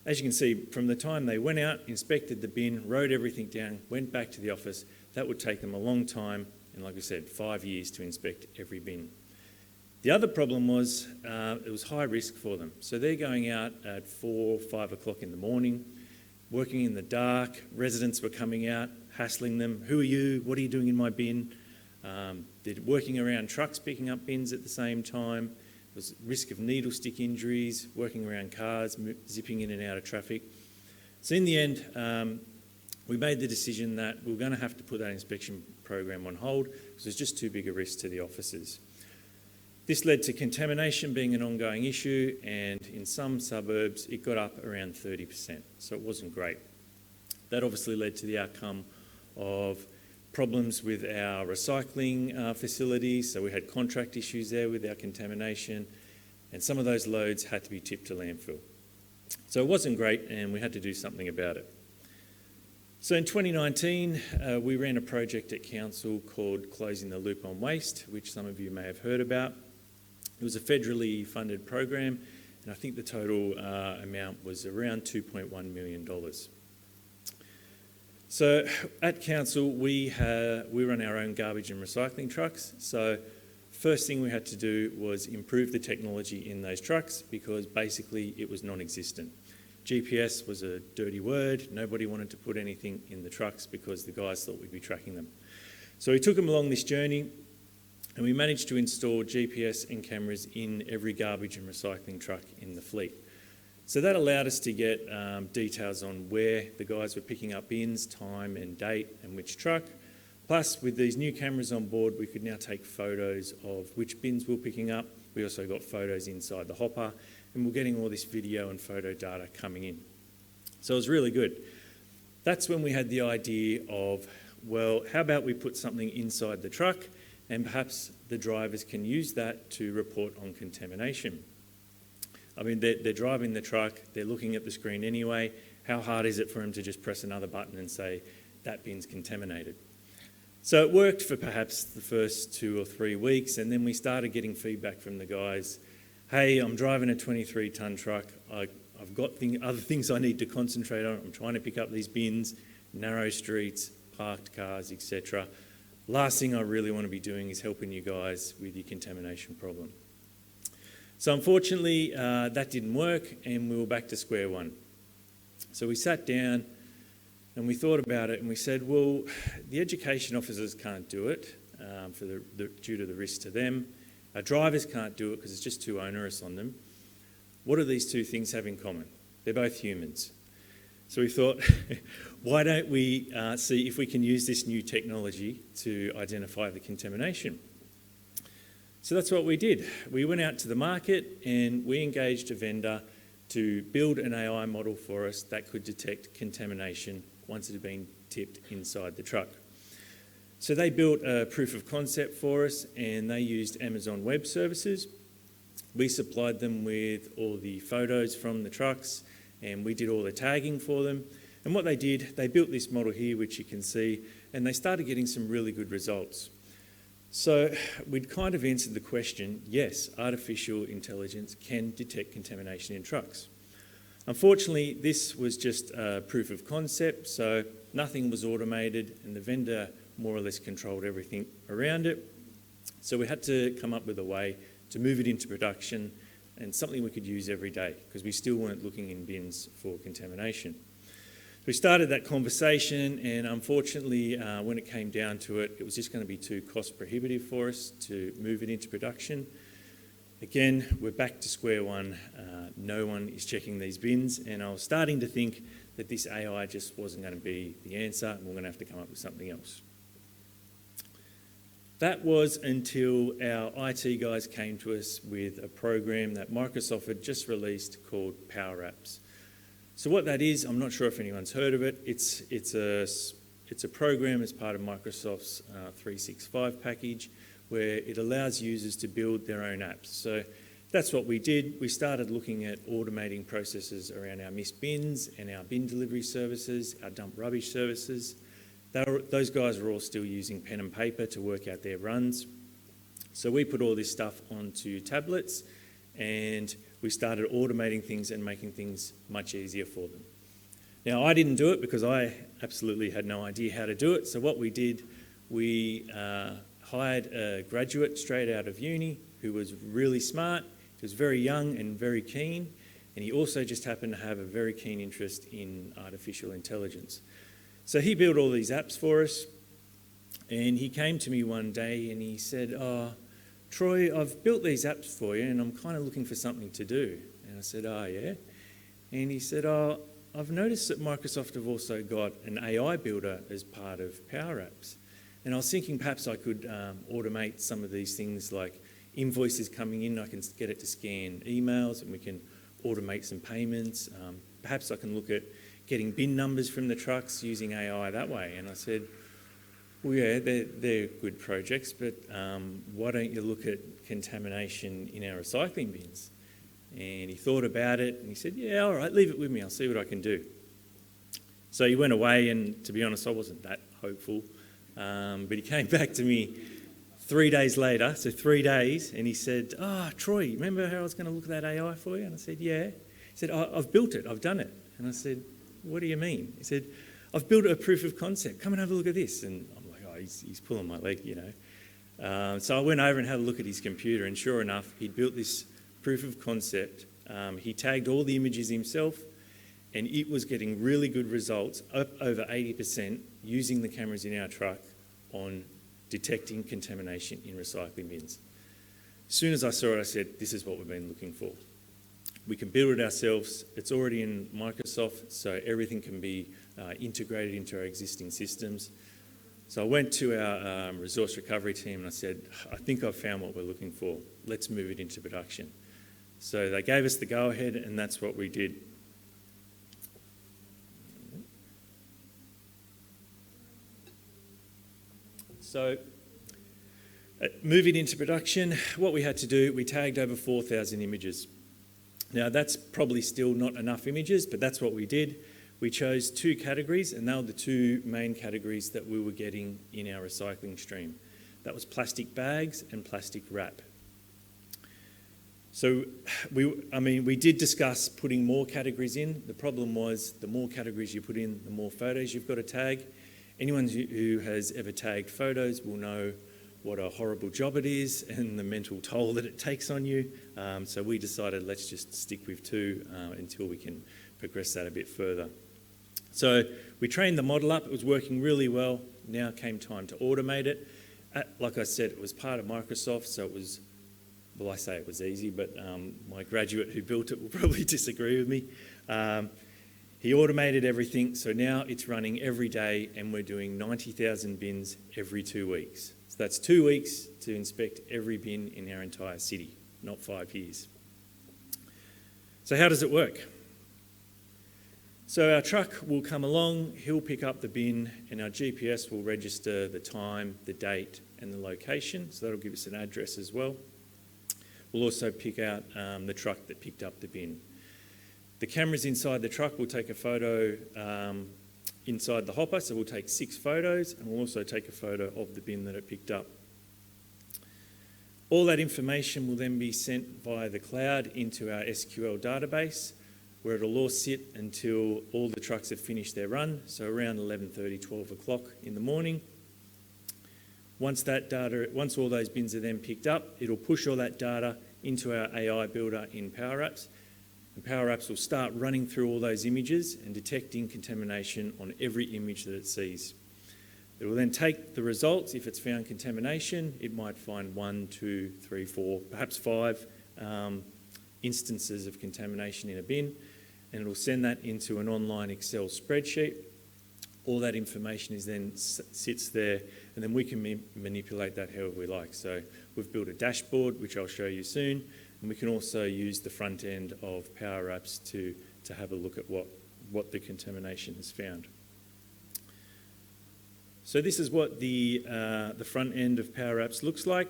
as you can see, from the time they went out, inspected the bin, wrote everything down, went back to the office, that would take them a long time, and like I said, 5 years to inspect every bin. The other problem was it was high risk for them. So they're going out at 4, 5 o'clock in the morning, working in the dark. Residents were coming out, hassling them. Who are you? What are you doing in my bin? They're working around trucks, picking up bins at the same time. There was risk of needle stick injuries, working around cars, zipping in and out of traffic. So in the end, we made the decision that we were going to have to put that inspection program on hold because it was just too big a risk to the officers. This led to contamination being an ongoing issue, and in some suburbs it got up around 30%, so it wasn't great. That obviously led to the outcome of problems with our recycling facilities, so we had contract issues there with our contamination, and some of those loads had to be tipped to landfill. So it wasn't great, and we had to do something about it. So in 2019, we ran a project at Council called Closing the Loop on Waste, which some of you may have heard about. It was a federally funded program, and I think the total amount was around $2.1 million. So at Council, we run our own garbage and recycling trucks. So first thing we had to do was improve the technology in those trucks because basically it was non-existent. GPS was a dirty word. Nobody wanted to put anything in the trucks because the guys thought we'd be tracking them. So we took them along this journey, and we managed to install GPS and cameras in every garbage and recycling truck in the fleet. So that allowed us to get details on where the guys were picking up bins, time and date, and which truck. Plus, with these new cameras on board, we could now take photos of which bins we were picking up. We also got photos inside the hopper, and we're getting all this video and photo data coming in. So it was really good. That's when we had the idea of, well, how about we put something inside the truck and perhaps the drivers can use that to report on contamination. I mean, they're driving the truck, they're looking at the screen anyway. How hard is it for them to just press another button and say, that bin's contaminated? So it worked for perhaps the first 2 or 3 weeks, and then we started getting feedback from the guys. Hey, I'm driving a 23-tonne truck. I've got other things I need to concentrate on. I'm trying to pick up these bins, narrow streets, parked cars, etc. Last thing I really want to be doing is helping you guys with your contamination problem. So unfortunately, that didn't work, and we were back to square one. So we sat down and we thought about it, and we said, well, the education officers can't do it due to the risk to them. Our drivers can't do it because it's just too onerous on them. What do these two things have in common? They're both humans. So we thought, why don't we see if we can use this new technology to identify the contamination? So that's what we did. We went out to the market and we engaged a vendor to build an AI model for us that could detect contamination once it had been tipped inside the truck. So they built a proof of concept for us, and they used Amazon Web Services. We supplied them with all the photos from the trucks, and we did all the tagging for them. And what they did, they built this model here, which you can see, and they started getting some really good results. So we'd kind of answered the question, yes, artificial intelligence can detect contamination in trucks. Unfortunately, this was just a proof of concept, so nothing was automated, and the vendor more or less controlled everything around it. So we had to come up with a way to move it into production and something we could use every day, because we still weren't looking in bins for contamination. We started that conversation, and unfortunately, when it came down to it, it was just going to be too cost prohibitive for us to move it into production. Again, we're back to square one. No one is checking these bins, and I was starting to think that this AI just wasn't going to be the answer, and we're going to have to come up with something else. That was until our IT guys came to us with a program that Microsoft had just released called Power Apps. So what that is, I'm not sure if anyone's heard of it. It's a program as part of Microsoft's 365 package where it allows users to build their own apps. So that's what we did. We started looking at automating processes around our missed bins and our bin delivery services, our dump rubbish services. Those guys were all still using pen and paper to work out their runs. So we put all this stuff onto tablets and we started automating things and making things much easier for them. Now, I didn't do it because I absolutely had no idea how to do it. So what we did, we hired a graduate straight out of uni who was really smart. He was very young and very keen. And he also just happened to have a very keen interest in artificial intelligence. So he built all these apps for us, and he came to me one day and he said, "Oh, Troy, I've built these apps for you and I'm kind of looking for something to do." And I said, "Oh, yeah?" And he said, "Oh, I've noticed that Microsoft have also got an AI builder as part of Power Apps. And I was thinking perhaps I could automate some of these things like invoices coming in. I can get it to scan emails and we can automate some payments. Perhaps I can look at getting bin numbers from the trucks using AI that way." And I said, "Well, yeah, they're good projects, but why don't you look at contamination in our recycling bins?" And he thought about it and he said, "Yeah, all right, leave it with me. I'll see what I can do." So he went away, and to be honest, I wasn't that hopeful. But he came back to me 3 days later, so 3 days, and he said, "Oh, Troy, remember how I was going to look at that AI for you?" And I said, "Yeah." He said, "I've built it, I've done it." And I said, "What do you mean?" He said, "I've built a proof of concept. Come and have a look at this." And I'm like, "Oh, he's pulling my leg, you know." So I went over and had a look at his computer, and sure enough, he'd built this proof of concept. He tagged all the images himself, and it was getting really good results, up over 80%, using the cameras in our truck on detecting contamination in recycling bins. As soon as I saw it, I said, "This is what we've been looking for. We can build it ourselves. It's already in Microsoft, so everything can be integrated into our existing systems." So I went to our resource recovery team and I said, "I think I've found what we're looking for. Let's move it into production." So they gave us the go-ahead, and that's what we did. So moving into production, what we had to do, we tagged over 4,000 images. Now, that's probably still not enough images, but that's what we did. We chose 2 categories, and they were the 2 main categories that we were getting in our recycling stream. That was plastic bags and plastic wrap. So, we did discuss putting more categories in. The problem was the more categories you put in, the more photos you've got to tag. Anyone who has ever tagged photos will know what a horrible job it is and the mental toll that it takes on you. So we decided let's just stick with 2 until we can progress that a bit further. So we trained the model up. It was working really well. Now came time to automate it. Like I said, it was part of Microsoft, so it was, well, I say it was easy, but my graduate who built it will probably disagree with me. He automated everything, so now it's running every day, and we're doing 90,000 bins every 2 weeks. So that's 2 weeks to inspect every bin in our entire city, not 5 years. So how does it work? So our truck will come along, he'll pick up the bin, and our GPS will register the time, the date, and the location. So that'll give us an address as well. We'll also pick out the truck that picked up the bin. The cameras inside the truck will take a photo inside the hopper, so we'll take 6 photos, and we'll also take a photo of the bin that it picked up. All that information will then be sent via the cloud into our SQL database, where it'll all sit until all the trucks have finished their run, so around 11:30, 12 o'clock in the morning. Once all those bins are then picked up, it'll push all that data into our AI builder in Power Apps, and Power Apps will start running through all those images and detecting contamination on every image that it sees. It will then take the results. If it's found contamination, it might find 1, 2, 3, 4, perhaps 5 instances of contamination in a bin, and it'll send that into an online Excel spreadsheet. All that information is then sits there, and then we can manipulate that however we like. So we've built a dashboard, which I'll show you soon, and we can also use the front end of Power Apps to have a look at what the contamination has found. So this is what the front end of Power Apps looks like.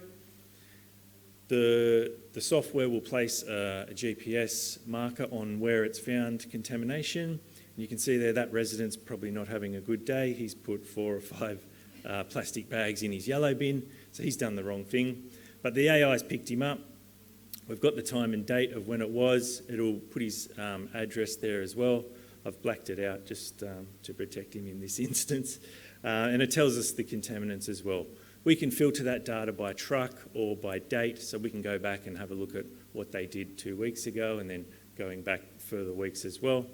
The software will place a GPS marker on where it's found contamination. And you can see there that resident's probably not having a good day. He's put 4 or 5 plastic bags in his yellow bin, so he's done the wrong thing. But the AI's picked him up. We've got the time and date of when it was. It'll put his address there as well. I've blacked it out just to protect him in this instance. And it tells us the contaminants as well. We can filter that data by truck or by date, so we can go back and have a look at what they did 2 weeks ago and then going back further weeks as well.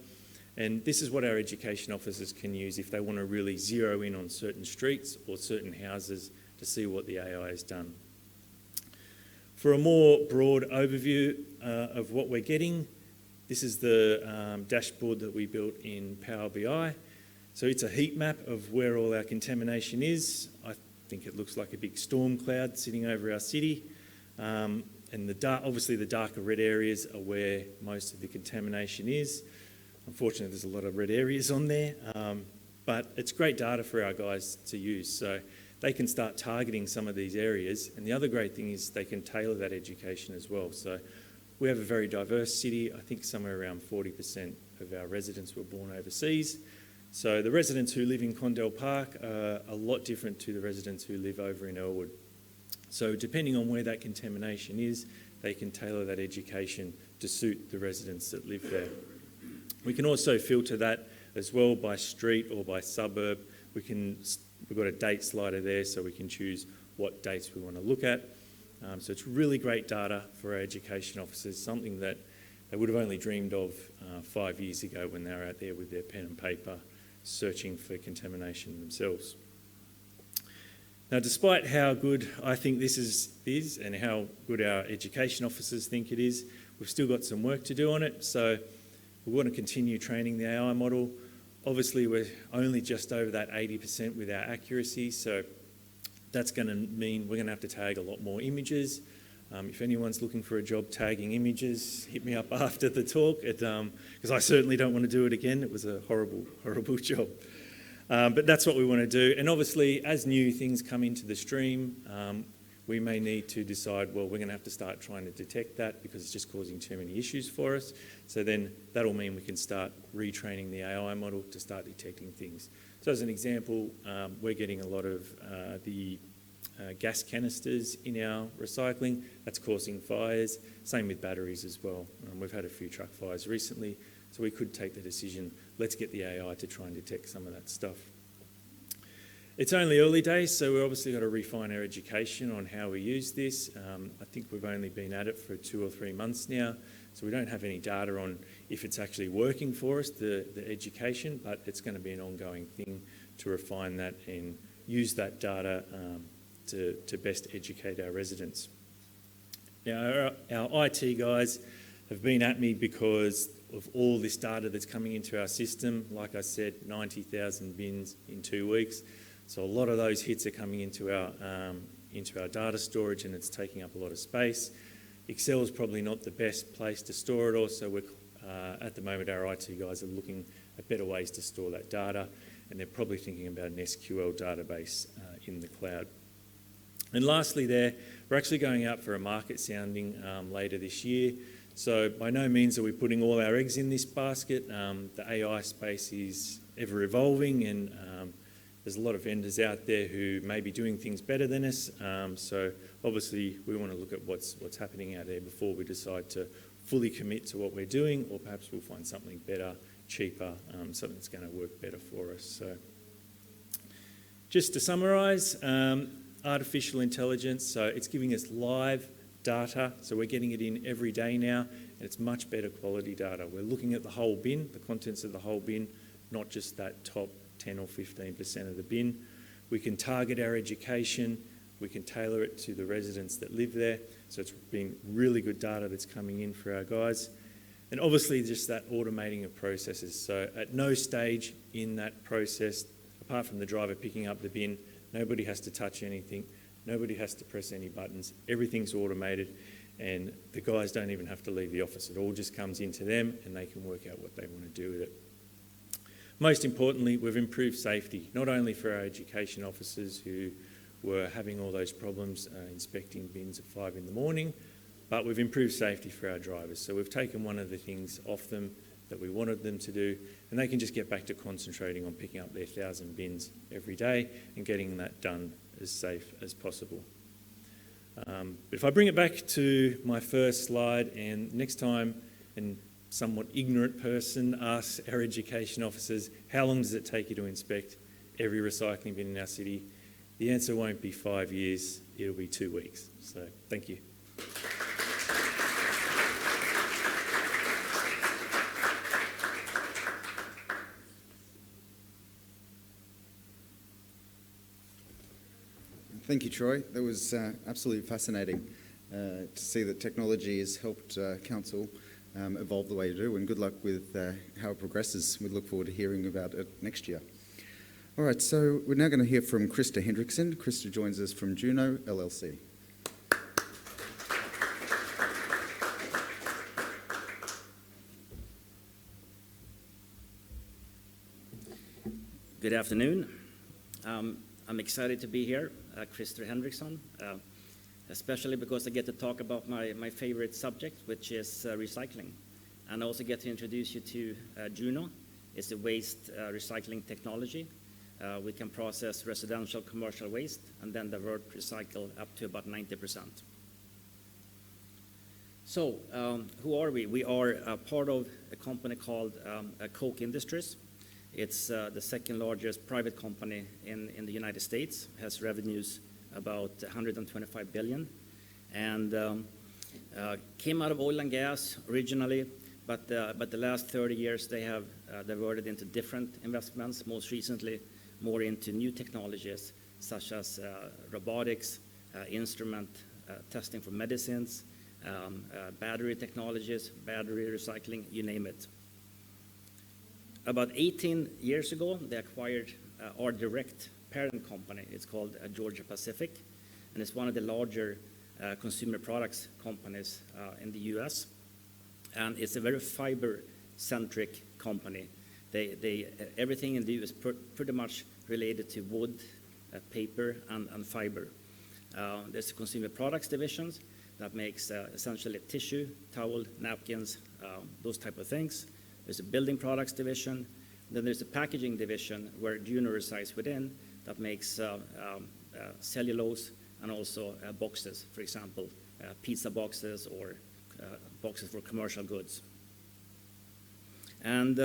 And this is what our education officers can use if they want to really zero in on certain streets or certain houses to see what the AI has done. For a more broad overview of what we're getting, this is the dashboard that we built in Power BI. So it's a heat map of where all our contamination is. I think it looks like a big storm cloud sitting over our city. And obviously the darker red areas are where most of the contamination is. Unfortunately, there's a lot of red areas on there, but it's great data for our guys to use. So they can start targeting some of these areas. And the other great thing is they can tailor that education as well. So we have a very diverse city. I think somewhere around 40% of our residents were born overseas. So the residents who live in Condell Park are a lot different to the residents who live over in Elwood. So depending on where that contamination is, they can tailor that education to suit the residents that live there. We can also filter that as well by street or by suburb. We've got a date slider there, so we can choose what dates we want to look at. So it's really great data for our education officers, something that they would have only dreamed of 5 years ago when they were out there with their pen and paper searching for contamination themselves. Now, despite how good I think this is and how good our education officers think it is, we've still got some work to do on it. So we want to continue training the AI model. Obviously, we're only just over that 80% with our accuracy, so that's going to mean we're going to have to tag a lot more images. If anyone's looking for a job tagging images, hit me up after the talk, because I certainly don't want to do it again. It was a horrible, horrible job. But that's what we want to do. And obviously, as new things come into the stream, we may need to decide, well, we're going to have to start trying to detect that because it's just causing too many issues for us. So then that'll mean we can start retraining the AI model to start detecting things. So as an example, we're getting a lot of the gas canisters in our recycling. That's causing fires. Same with batteries as well. We've had a few truck fires recently, so we could take the decision, let's get the AI to try and detect some of that stuff. It's only early days, so we've obviously got to refine our education on how we use this. I think we've only been at it for 2 or 3 months now, so we don't have any data on if it's actually working for us, the education, but it's going to be an ongoing thing to refine that and use that data to best educate our residents. Now, our IT guys have been at me because of all this data that's coming into our system. Like I said, 90,000 bins in 2 weeks. So a lot of those hits are coming into our data storage, and it's taking up a lot of space. Excel is probably not the best place to store it all, so we're, at the moment our IT guys are looking at better ways to store that data, and they're probably thinking about an SQL database in the cloud. And lastly there, we're actually going out for a market sounding later this year. So by no means are we putting all our eggs in this basket. The AI space is ever evolving, and there's a lot of vendors out there who may be doing things better than us. So obviously we want to look at what's happening out there before we decide to fully commit to what we're doing, or perhaps we'll find something better, cheaper, something that's going to work better for us. So just to summarise, artificial intelligence, so it's giving us live data, so we're getting it in every day now, and it's much better quality data. We're looking at the whole bin, the contents of the whole bin, not just that top 10 or 15% of the bin. We can target our education, we can tailor it to the residents that live there, so it's been really good data that's coming in for our guys. And obviously just that automating of processes, so at no stage in that process, apart from the driver picking up the bin, nobody has to touch anything, nobody has to press any buttons, everything's automated, and the guys don't even have to leave the office. It all just comes into them and they can work out what they want to do with it. Most importantly, we've improved safety, not only for our education officers who were having all those problems inspecting bins at 5 in the morning, but we've improved safety for our drivers. So we've taken one of the things off them that we wanted them to do, and they can just get back to concentrating on picking up their 1,000 bins every day and getting that done as safe as possible. But if I bring it back to my first slide, and next time an somewhat ignorant person asks our education officers, how long does it take you to inspect every recycling bin in our city? The answer won't be 5 years, it'll be 2 weeks. So thank you. Thank you, Troy. That was absolutely fascinating to see that technology has helped Council evolve the way you do, and good luck with how it progresses. We look forward to hearing about it next year. All right, so we're now going to hear from Krista Hendrickson. Krista joins us from Juno LLC. Good afternoon. I'm excited to be here, Krista Hendrickson, especially because I get to talk about my favorite subject, which is recycling. And I also get to introduce you to Juno. It's a waste recycling technology. We can process residential commercial waste and then divert recycle up to about 90%. So who are we? We are part of a company called Koch Industries. It's the second largest private company in the United States, has revenues about 125 billion, and came out of oil and gas originally, but the last 30 years they have diverted into different investments, most recently more into new technologies such as robotics, instrument testing for medicines, battery technologies, battery recycling, you name it. About 18 years ago, they acquired our direct parent company. It's called Georgia Pacific, and it's one of the larger consumer products companies in the US. And it's a very fiber-centric company. Everything in the US is pretty much related to wood, paper, and fiber. There's the consumer products division that makes essentially tissue, towel, napkins, those type of things. There's a building products division. Then there's a packaging division where Juno resides within that makes cellulose and also boxes, for example, pizza boxes or boxes for commercial goods. And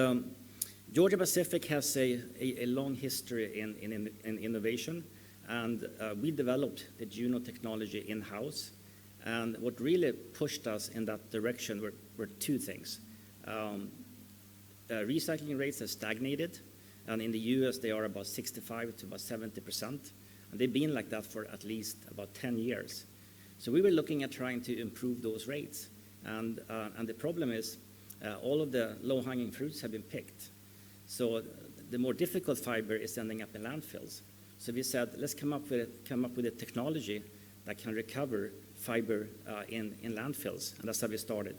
Georgia Pacific has a long history in innovation, and we developed the Juno technology in-house. And what really pushed us in that direction were two things. Recycling rates have stagnated, and in the US they are about 65 to about 70%, and they've been like that for at least about 10 years. So we were looking at trying to improve those rates, and the problem is all of the low-hanging fruits have been picked. So the more difficult fiber is ending up in landfills. So we said, let's come up with a technology that can recover fiber in landfills, and that's how we started.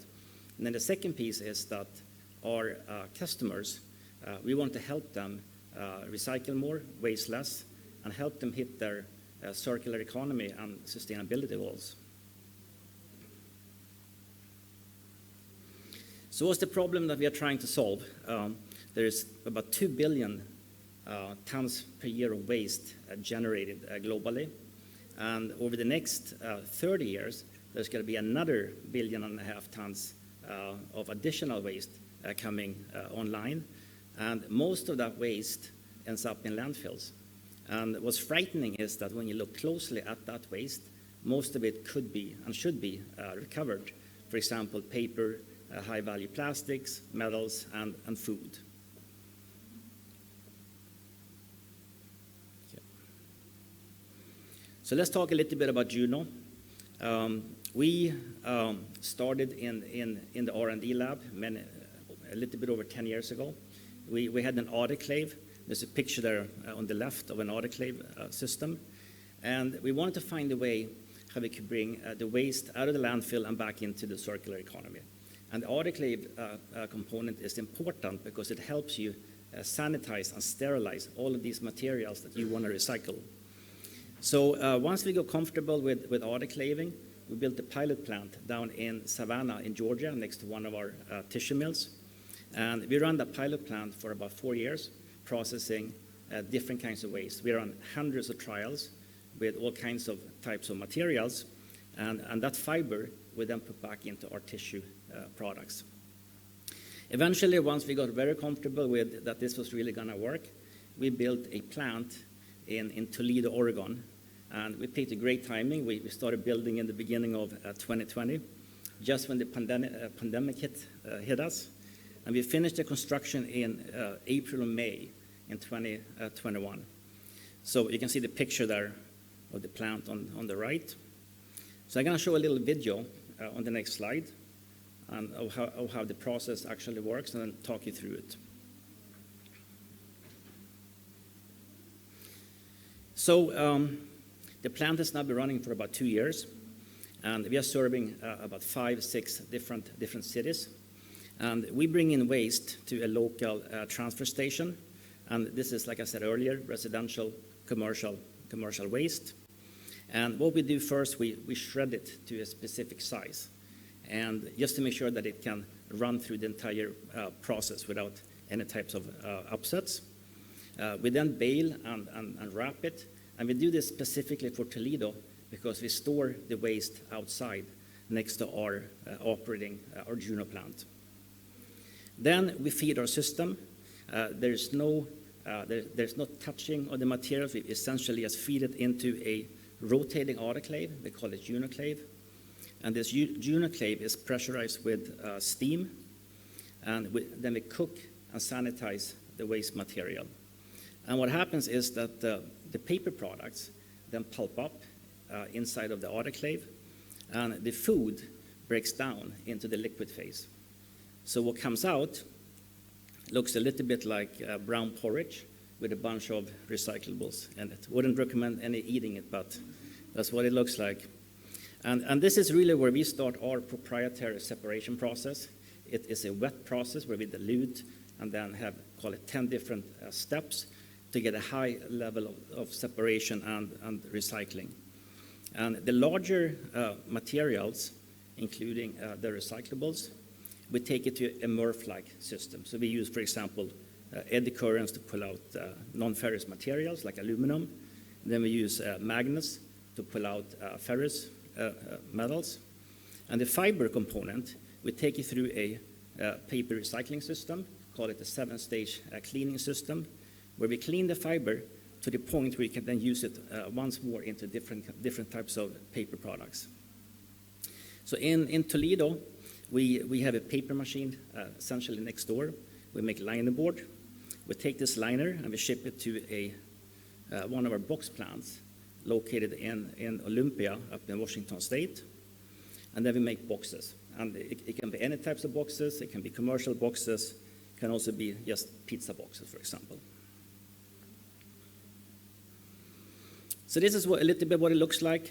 And then the second piece is that our customers, we want to help them recycle more, waste less, and help them hit their circular economy and sustainability goals. So what's the problem that we are trying to solve? There's about 2 billion tons per year of waste generated globally. And over the next 30 years, there's going to be another 1.5 billion tons of additional waste coming online. And most of that waste ends up in landfills. And what's frightening is that when you look closely at that waste, most of it could be and should be recovered. For example, paper, high-value plastics, metals, and food. Okay. So let's talk a little bit about Juno. We started in the R&D lab a little bit over 10 years ago. We had an autoclave. There's a picture there on the left of an autoclave system. And we wanted to find a way how we could bring the waste out of the landfill and back into the circular economy. And the autoclave component is important because it helps you sanitize and sterilize all of these materials that you want to recycle. So once we got comfortable with autoclaving, we built a pilot plant down in Savannah in Georgia next to one of our tissue mills. And we ran that pilot plant for about 4 years, processing different kinds of waste. We ran hundreds of trials with all kinds of types of materials, and that fiber we then put back into our tissue products. Eventually, once we got very comfortable with that this was really going to work, we built a plant in Toledo, Oregon, and we picked a great timing. We started building in the beginning of 2020, just when the pandemic hit us, and we finished the construction in April and May in 2021. So you can see the picture there of the plant on the right. So I'm going to show a little video on the next slide and of how the process actually works, and then talk you through it. So the plant has now been running for about 2 years, and we are serving about 5-6 different cities. And we bring in waste to a local transfer station, and this is, like I said earlier, residential, commercial waste. And what we do first, we shred it to a specific size, and just to make sure that it can run through the entire process without any types of upsets. We then bale and wrap it, and we do this specifically for Toledo because we store the waste outside next to our our Juno plant. Then we feed our system. There's no touching of the materials. We essentially just feed it into a rotating autoclave. We call it Junoclave. And this Junoclave is pressurized with steam, and then we cook and sanitize the waste material. And what happens is that the paper products then pulp up inside of the autoclave, and the food breaks down into the liquid phase. So what comes out looks a little bit like brown porridge with a bunch of recyclables in it. Wouldn't recommend any eating it, but that's what it looks like. And this is really where we start our proprietary separation process. It is a wet process where we dilute and then have, call it 10 different steps to get a high level of separation and recycling. And the larger materials, including the recyclables, we take it to a MRF-like system. So we use, for example, eddy currents to pull out non-ferrous materials like aluminum. Then we use magnets to pull out ferrous metals. And the fiber component, we take it through a paper recycling system, call it a 7-stage cleaning system, where we clean the fiber to the point where you can then use it once more into different types of paper products. So in Toledo, we have a paper machine essentially next door. We make linerboard. We take this liner and we ship it to one of our box plants located in Olympia up in Washington State. And then we make boxes. And it can be any types of boxes. It can be commercial boxes. It can also be just pizza boxes, for example. So this is a little bit what it looks like.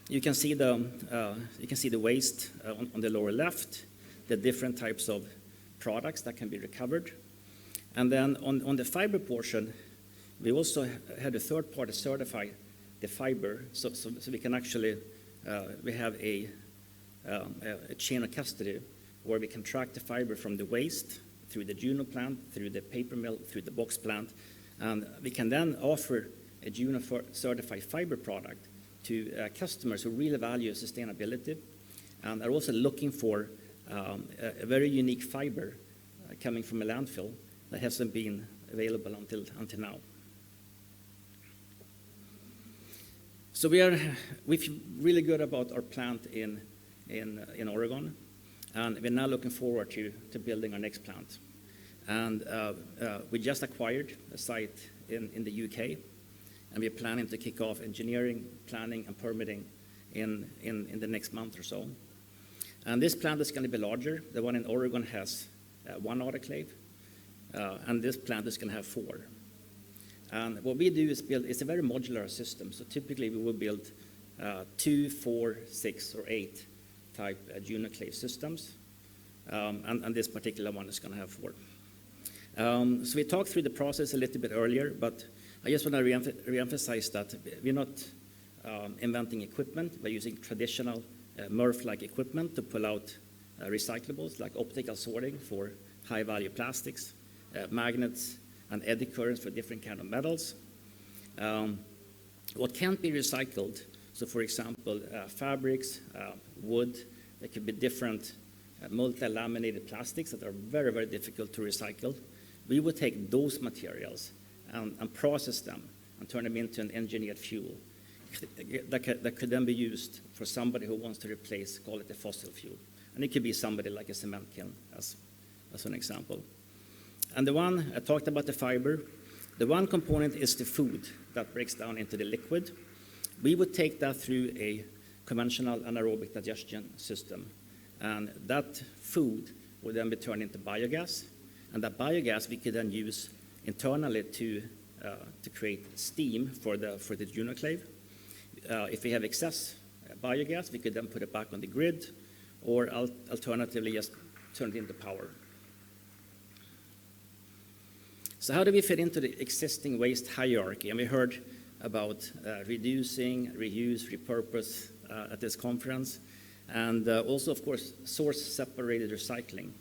You can see the waste on the lower left, the different types of products that can be recovered. And then on the fiber portion, we also had a third party certify the fiber, so we can actually, we have a chain of custody where we can track the fiber from the waste through the Juno plant, through the paper mill, through the box plant, and we can then offer a Juno certified fiber product to customers who really value sustainability and are also looking for a very unique fiber coming from a landfill that hasn't been available until now. So we feel really good about our plant in Oregon, and we're now looking forward to building our next plant. And we just acquired a site in the UK, and we're planning to kick off engineering, planning, and permitting in the next month or so. And this plant is going to be larger. The one in Oregon has 1 autoclave, and this plant is going to have 4. And what we do is it's a very modular system. So typically we will build 2, 4, 6, or 8 type Junoclave systems. And this particular one is going to have 4. So we talked through the process a little bit earlier, but I just want to reemphasize that we're not inventing equipment. We're using traditional MRF-like equipment to pull out recyclables like optical sorting for high-value plastics, magnets, and eddy currents for different kind of metals. What can't be recycled, so for example, fabrics, wood, there could be different multi-laminated plastics that are very, very difficult to recycle. We would take those materials and process them and turn them into an engineered fuel that could then be used for somebody who wants to replace, call it a fossil fuel. And it could be somebody like a cement kiln, as an example. And the one, I talked about the fiber. The one component is the food that breaks down into the liquid. We would take that through a conventional anaerobic digestion system. And that food would then be turned into biogas. And that biogas we could then use internally to create steam for the Junoclave. If we have excess biogas, we could then put it back on the grid, or alternatively just turn it into power. So how do we fit into the existing waste hierarchy? And we heard about reducing, reuse, repurpose at this conference, and also, of course, source-separated recycling.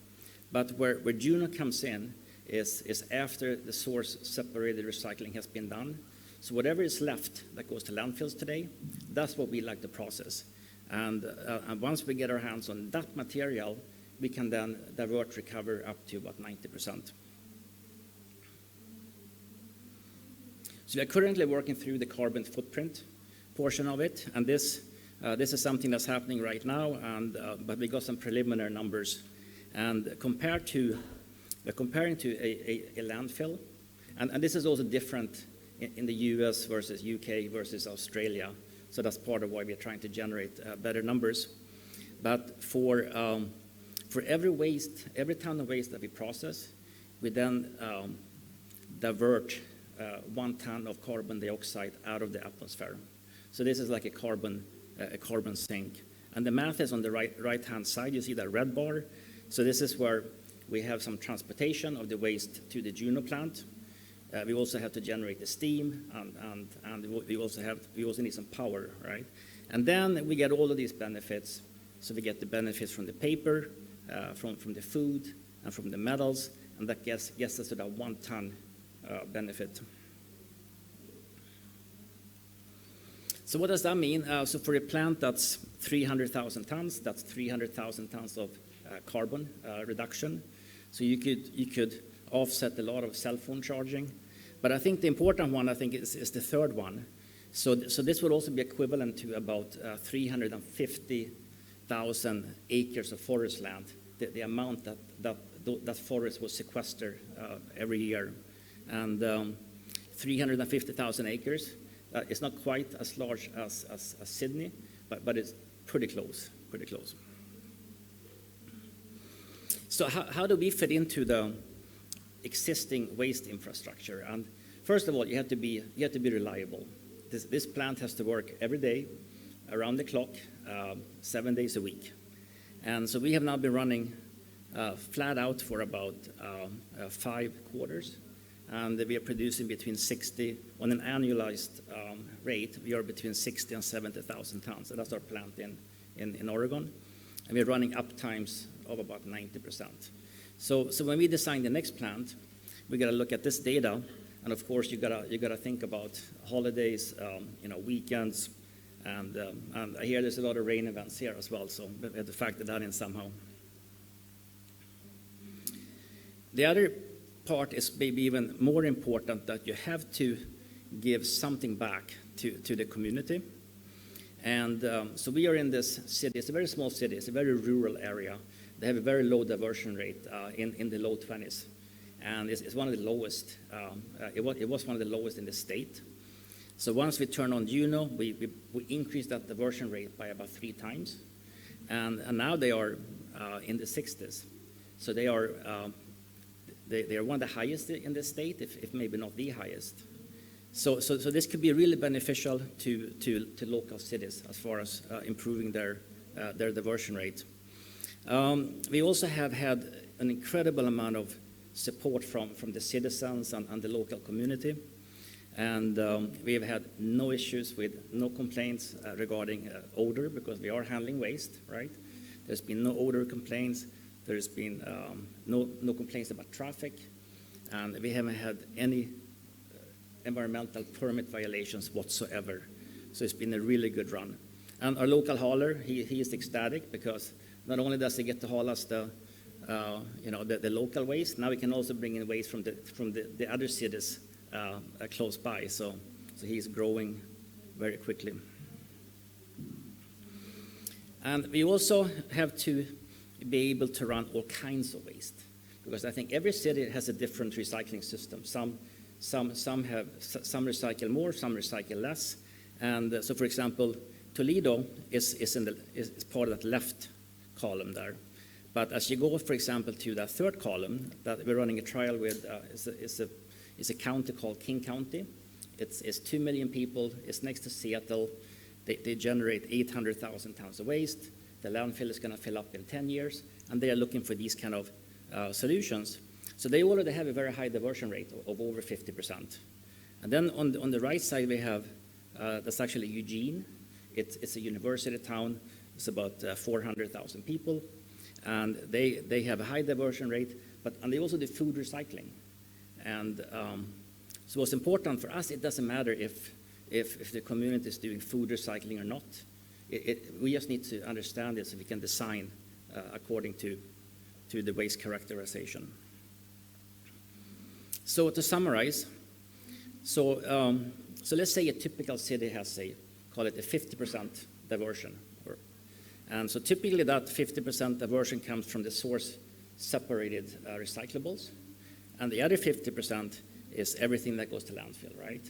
But where Juno comes in is after the source-separated recycling has been done. So whatever is left that goes to landfills today, that's what we like to process. And once we get our hands on that material, we can then divert, recover up to about 90%. So we are currently working through the carbon footprint portion of it, and this is something that's happening right now, but we got some preliminary numbers. And we're comparing to a landfill, and this is also different in the US versus UK versus Australia, so that's part of why we're trying to generate better numbers. But for every ton of waste that we process, we then divert 1 ton of carbon dioxide out of the atmosphere. So this is like a carbon sink. And the math is on the right-hand side. You see that red bar. So this is where we have some transportation of the waste to the Juno plant. We also have to generate the steam, and we also need some power, right? And then we get all of these benefits. So we get the benefits from the paper, from the food, and from the metals, and that gets us to that 1 ton benefit. So what does that mean? So for a plant that's 300,000 tons, that's 300,000 tons of carbon reduction. So you could offset a lot of cell phone charging. But I think the important one, is the third one. So this would also be equivalent to about 350,000 acres of forest land, the amount that forest will sequester every year. And 350,000 acres, it's not quite as large as Sydney, but it's pretty close. So how do we fit into the existing waste infrastructure? And first of all, you have to be reliable. This plant has to work every day, around the clock, 7 days a week. And so we have now been running flat out for about 5 quarters. And we are producing between 60, on an annualized rate, we are between 60 and 70,000 tons. So that's our plant in Oregon. And we're running up times of about 90%. So when we design the next plant, we got to look at this data. And of course, you gotta think about holidays, weekends, and I hear there's a lot of rain events here as well, so we have to factor that in somehow. The other part is maybe even more important, that you have to give something back to the community. And so we are in this city. It's a very small city. It's a very rural area. They have a very low diversion rate in the low 20s. And it's one of the lowest. It was one of the lowest in the state. So once we turn on Juno, we increased that diversion rate by about 3 times. And now they are in the 60s. So they are one of the highest in the state, if maybe not the highest. So this could be really beneficial to local cities as far as improving their diversion rate. We also have had an incredible amount of support from the citizens and the local community. And we have had no issues no complaints regarding odor, because we are handling waste, right? There's been no odor complaints. There's been no complaints about traffic. And we haven't had any environmental permit violations whatsoever. So it's been a really good run. And our local hauler, he is ecstatic, because not only does he get to haul us the local waste, now we can also bring in waste from the other cities close by. So he's growing very quickly. And we also have to be able to run all kinds of waste, because I think every city has a different recycling system. Some recycle more, some recycle less. And so, for example, Toledo is part of that left column there. But as you go, for example, to that third column that we're running a trial with, is a county called King County. It's 2 million people. It's next to Seattle. They generate 800,000 tons of waste. The landfill is going to fill up in 10 years, and they are looking for these kind of solutions. So they already have a very high diversion rate of over 50%. And then on the right side, we have, that's actually Eugene. It's a university town. It's about 400,000 people. And they have a high diversion rate, and they also do food recycling. And so what's important for us, it doesn't matter if the community is doing food recycling or not. We just need to understand this so we can design according to the waste characterization. So to summarize, so let's say a typical city has call it a 50% diversion. And so typically that 50% diversion comes from the source separated recyclables. And the other 50% is everything that goes to landfill, right?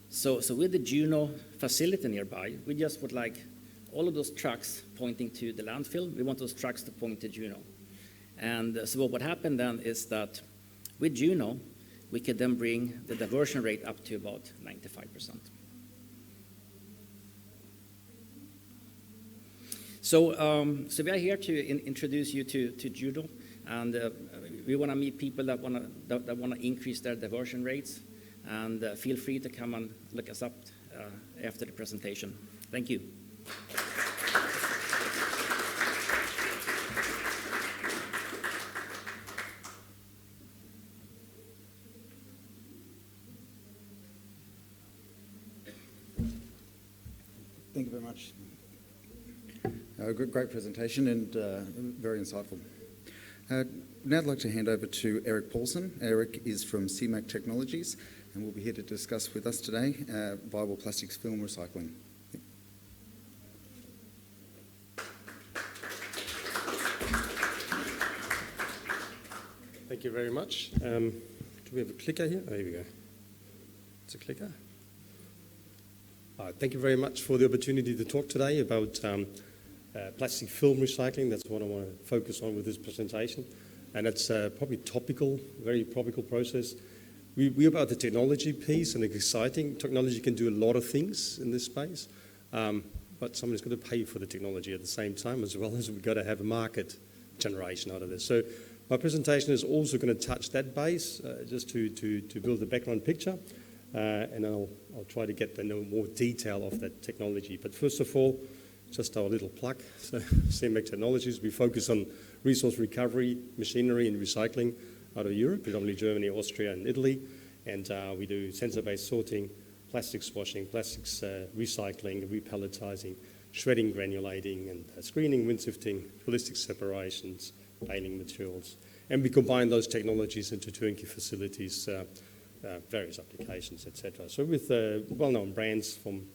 So with the Juno facility nearby, we just would like all of those trucks pointing to the landfill. We want those trucks to point to Juno. And so what would happen then is that with Juno, we could then bring the diversion rate up to about 95%. So we are here to introduce you to Juno, and we want to meet people that want to increase their diversion rates. And feel free to come and look us up after the presentation. Thank you. Thank you very much. Great presentation and very insightful. Now I'd like to hand over to Eric Paulson. Eric is from CMAC Technologies and will be here to discuss with us today viable plastics film recycling. Thank you very much. Do we have a clicker here? Oh, here we go. It's a clicker. Thank you very much for the opportunity to talk today about plastic film recycling. That's what I want to focus on with this presentation. And it's probably topical, very topical process. We're about the technology piece, and it's exciting. Technology can do a lot of things in this space, but someone's got to pay for the technology at the same time, as well as we've got to have a market generation out of this. So my presentation is also going to touch that base, just to build a background picture, and I'll try to get into more detail of that technology. But first of all, just our little plug. So CMAC Technologies, we focus on resource recovery, machinery and recycling out of Europe, predominantly Germany, Austria and Italy. And we do sensor-based sorting, plastics washing, plastics recycling, repalletizing, shredding, granulating, and screening, wind sifting, ballistic separations, baling materials. And we combine those technologies into turnkey facilities, various applications, etc. So with well-known brands from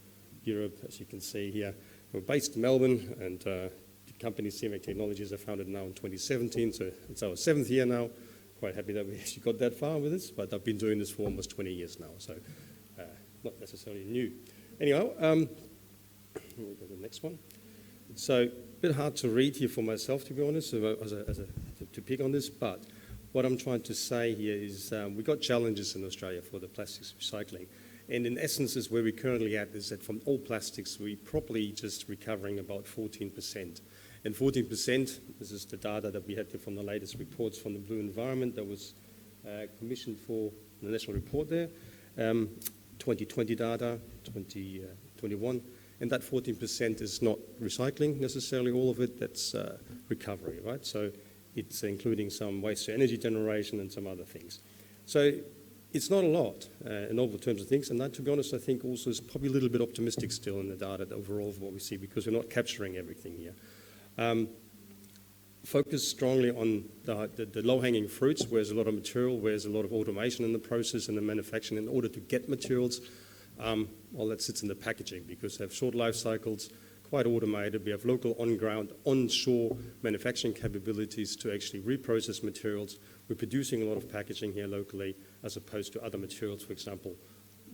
Europe, as you can see here. We're based in Melbourne, and the company CMAC Technologies are founded now in 2017, so it's our 7th year now. Quite happy that we actually got that far with this, but I've been doing this for almost 20 years now, so not necessarily new. Anyhow, we'll go to the next one. So a bit hard to read here for myself, to be honest, to pick on this, but what I'm trying to say here is we've got challenges in Australia for the plastics recycling. And in essence, is where we're currently at is that from all plastics, we're probably just recovering about 14%. And 14%, this is the data that we had from the latest reports from the Blue Environment that was commissioned for the national report there, 2020 data, 2021. And that 14% is not recycling necessarily all of it, that's recovery, right? So it's including some waste to energy generation and some other things. So it's not a lot in all the terms of things, and that, to be honest, I think also is probably a little bit optimistic still in the data overall of what we see, because we're not capturing everything here. Focus strongly on the low-hanging fruits, where there's a lot of material, where there's a lot of automation in the process and the manufacturing in order to get materials. Well, that sits in the packaging, because they have short life cycles, quite automated. We have local on-ground, onshore manufacturing capabilities to actually reprocess materials. We're producing a lot of packaging here locally, as opposed to other materials, for example,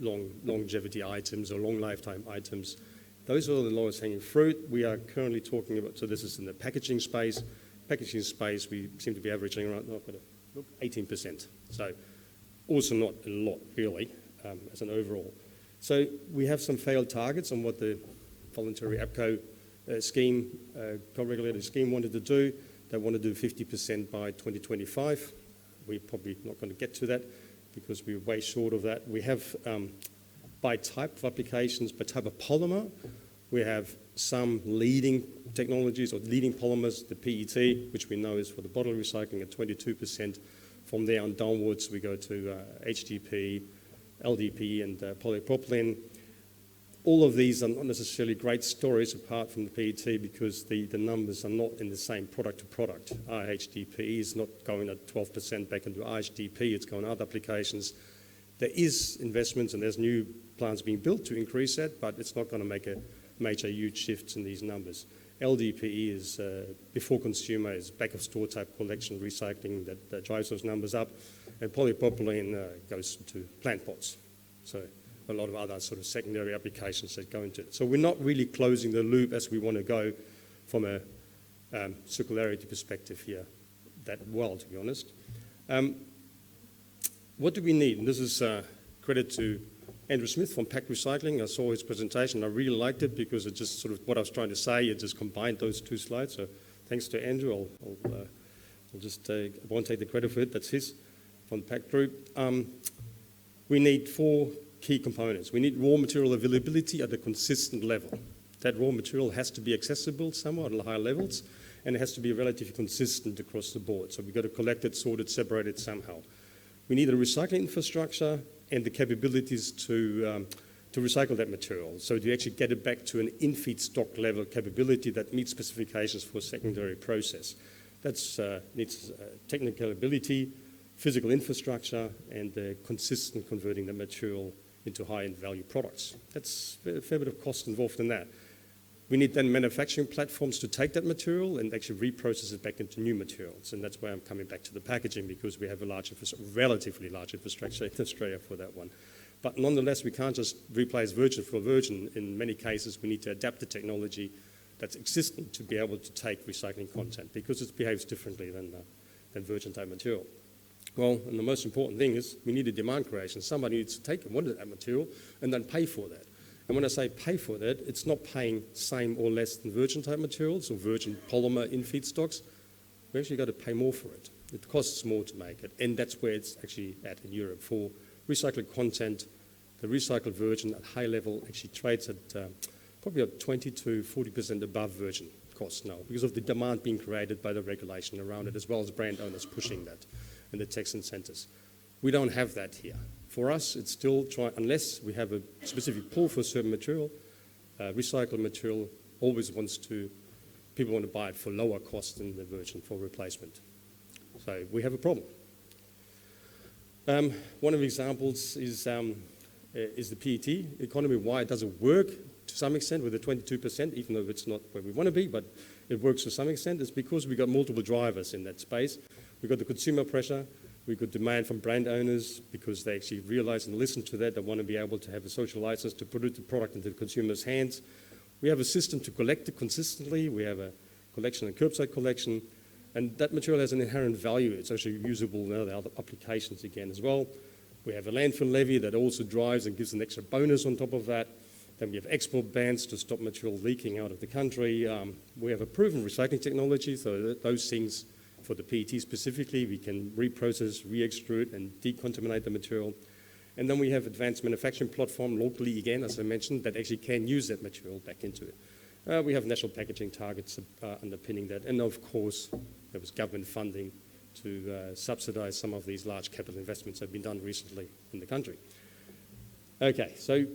longevity items or long lifetime items. Those are the lowest hanging fruit. We are currently talking about, so this is in the packaging space. Packaging space, we seem to be averaging around 18%. So also not a lot, really, as an overall. So we have some failed targets on what the voluntary APCO scheme, co-regulated scheme wanted to do. They want to do 50% by 2025. We're probably not going to get to that because we're way short of that. We have, by type of applications, by type of polymer, we have some leading technologies or leading polymers, the PET, which we know is for the bottle recycling at 22%. From there on downwards, we go to HDP, LDP, and polypropylene. All of these are not necessarily great stories apart from the PET, because the numbers are not in the same product to product. HDP is not going at 12% back into HDP, it's going to other applications. There is investments and there's new plants being built to increase that, but it's not going to make a major huge shifts in these numbers. LDPE is before consumer, is back of store type collection recycling that drives those numbers up, and polypropylene goes to plant pots. So a lot of other sort of secondary applications that go into it. So we're not really closing the loop as we want to go from a circularity perspective here that well, to be honest. What do we need? And this is credit to Andrew Smith from Pack Recycling. I saw his presentation. I really liked it because it just sort of what I was trying to say. It just combined those two slides. So thanks to Andrew. I'll just I won't take the credit for it. That's his from the Pack Group. We need 4 key components. We need raw material availability at a consistent level. That raw material has to be accessible somewhat at higher levels, and it has to be relatively consistent across the board. So we've got to collect it, sort it, separate it somehow. We need a recycling infrastructure and the capabilities to recycle that material. So to actually get it back to an in-feed stock level capability that meets specifications for secondary process. That needs technical ability, physical infrastructure, and consistent converting the material into high-end value products. That's a fair bit of cost involved in that. We need then manufacturing platforms to take that material and actually reprocess it back into new materials. And that's why I'm coming back to the packaging, because we have a relatively large infrastructure in Australia for that one. But nonetheless, we can't just replace virgin for virgin. In many cases, we need to adapt the technology that's existing to be able to take recycling content, because it behaves differently than virgin type material. Well, and the most important thing is we need a demand creation. Somebody needs to take one of that material and then pay for that. And when I say pay for that, it's not paying same or less than virgin type materials or virgin polymer in feedstocks. We actually got to pay more for it. It costs more to make it. And that's where it's actually at in Europe. For recycled content, the recycled virgin at high level actually trades at probably up 20 to 40% above virgin costs now, because of the demand being created by the regulation around it, as well as brand owners pushing that and the tax incentives. We don't have that here. For us, it's still unless we have a specific pull for a certain material, recycled material always people want to buy it for lower cost than the virgin for replacement. So we have a problem. One of the examples is the PET economy, why it doesn't work to some extent with the 22%, even though it's not where we want to be, but it works to some extent. It's because we've got multiple drivers in that space. We've got the consumer pressure. We've got demand from brand owners because they actually realize and listen to that. They want to be able to have a social license to put the product into the consumer's hands. We have a system to collect it consistently. We have a collection and curbside collection. And that material has an inherent value. It's actually usable in other applications again as well. We have a landfill levy that also drives and gives an extra bonus on top of that. Then we have export bans to stop material leaking out of the country. We have a proven recycling technology, so those things, for the PET specifically, we can reprocess, re-extrude, and decontaminate the material. And then we have advanced manufacturing platform locally, again, as I mentioned, that actually can use that material back into it. We have national packaging targets underpinning that. And of course, there was government funding to subsidize some of these large capital investments that have been done recently in the country. Okay, so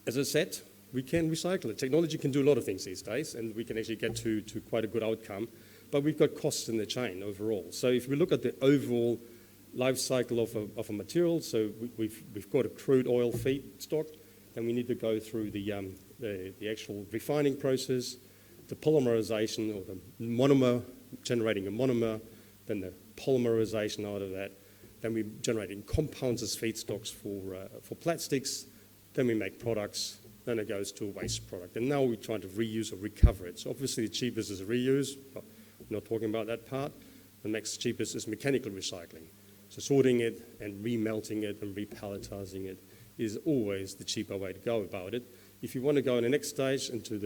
as I said, we can recycle it. Technology can do a lot of things these days, and we can actually get to quite a good outcome. But we've got costs in the chain overall. So if we look at the overall life cycle of a material, so we've got a crude oil feedstock, then we need to go through the actual refining process, the polymerization or the monomer, generating a monomer, then the polymerization out of that, then we're generating compounds as feedstocks for plastics, then we make products, then it goes to a waste product. And now we're trying to reuse or recover it. So obviously the cheapest is reuse, but we're not talking about that part. The next cheapest is mechanical recycling. So sorting it and remelting it and repalletizing it is always the cheaper way to go about it. If you want to go in the next stage into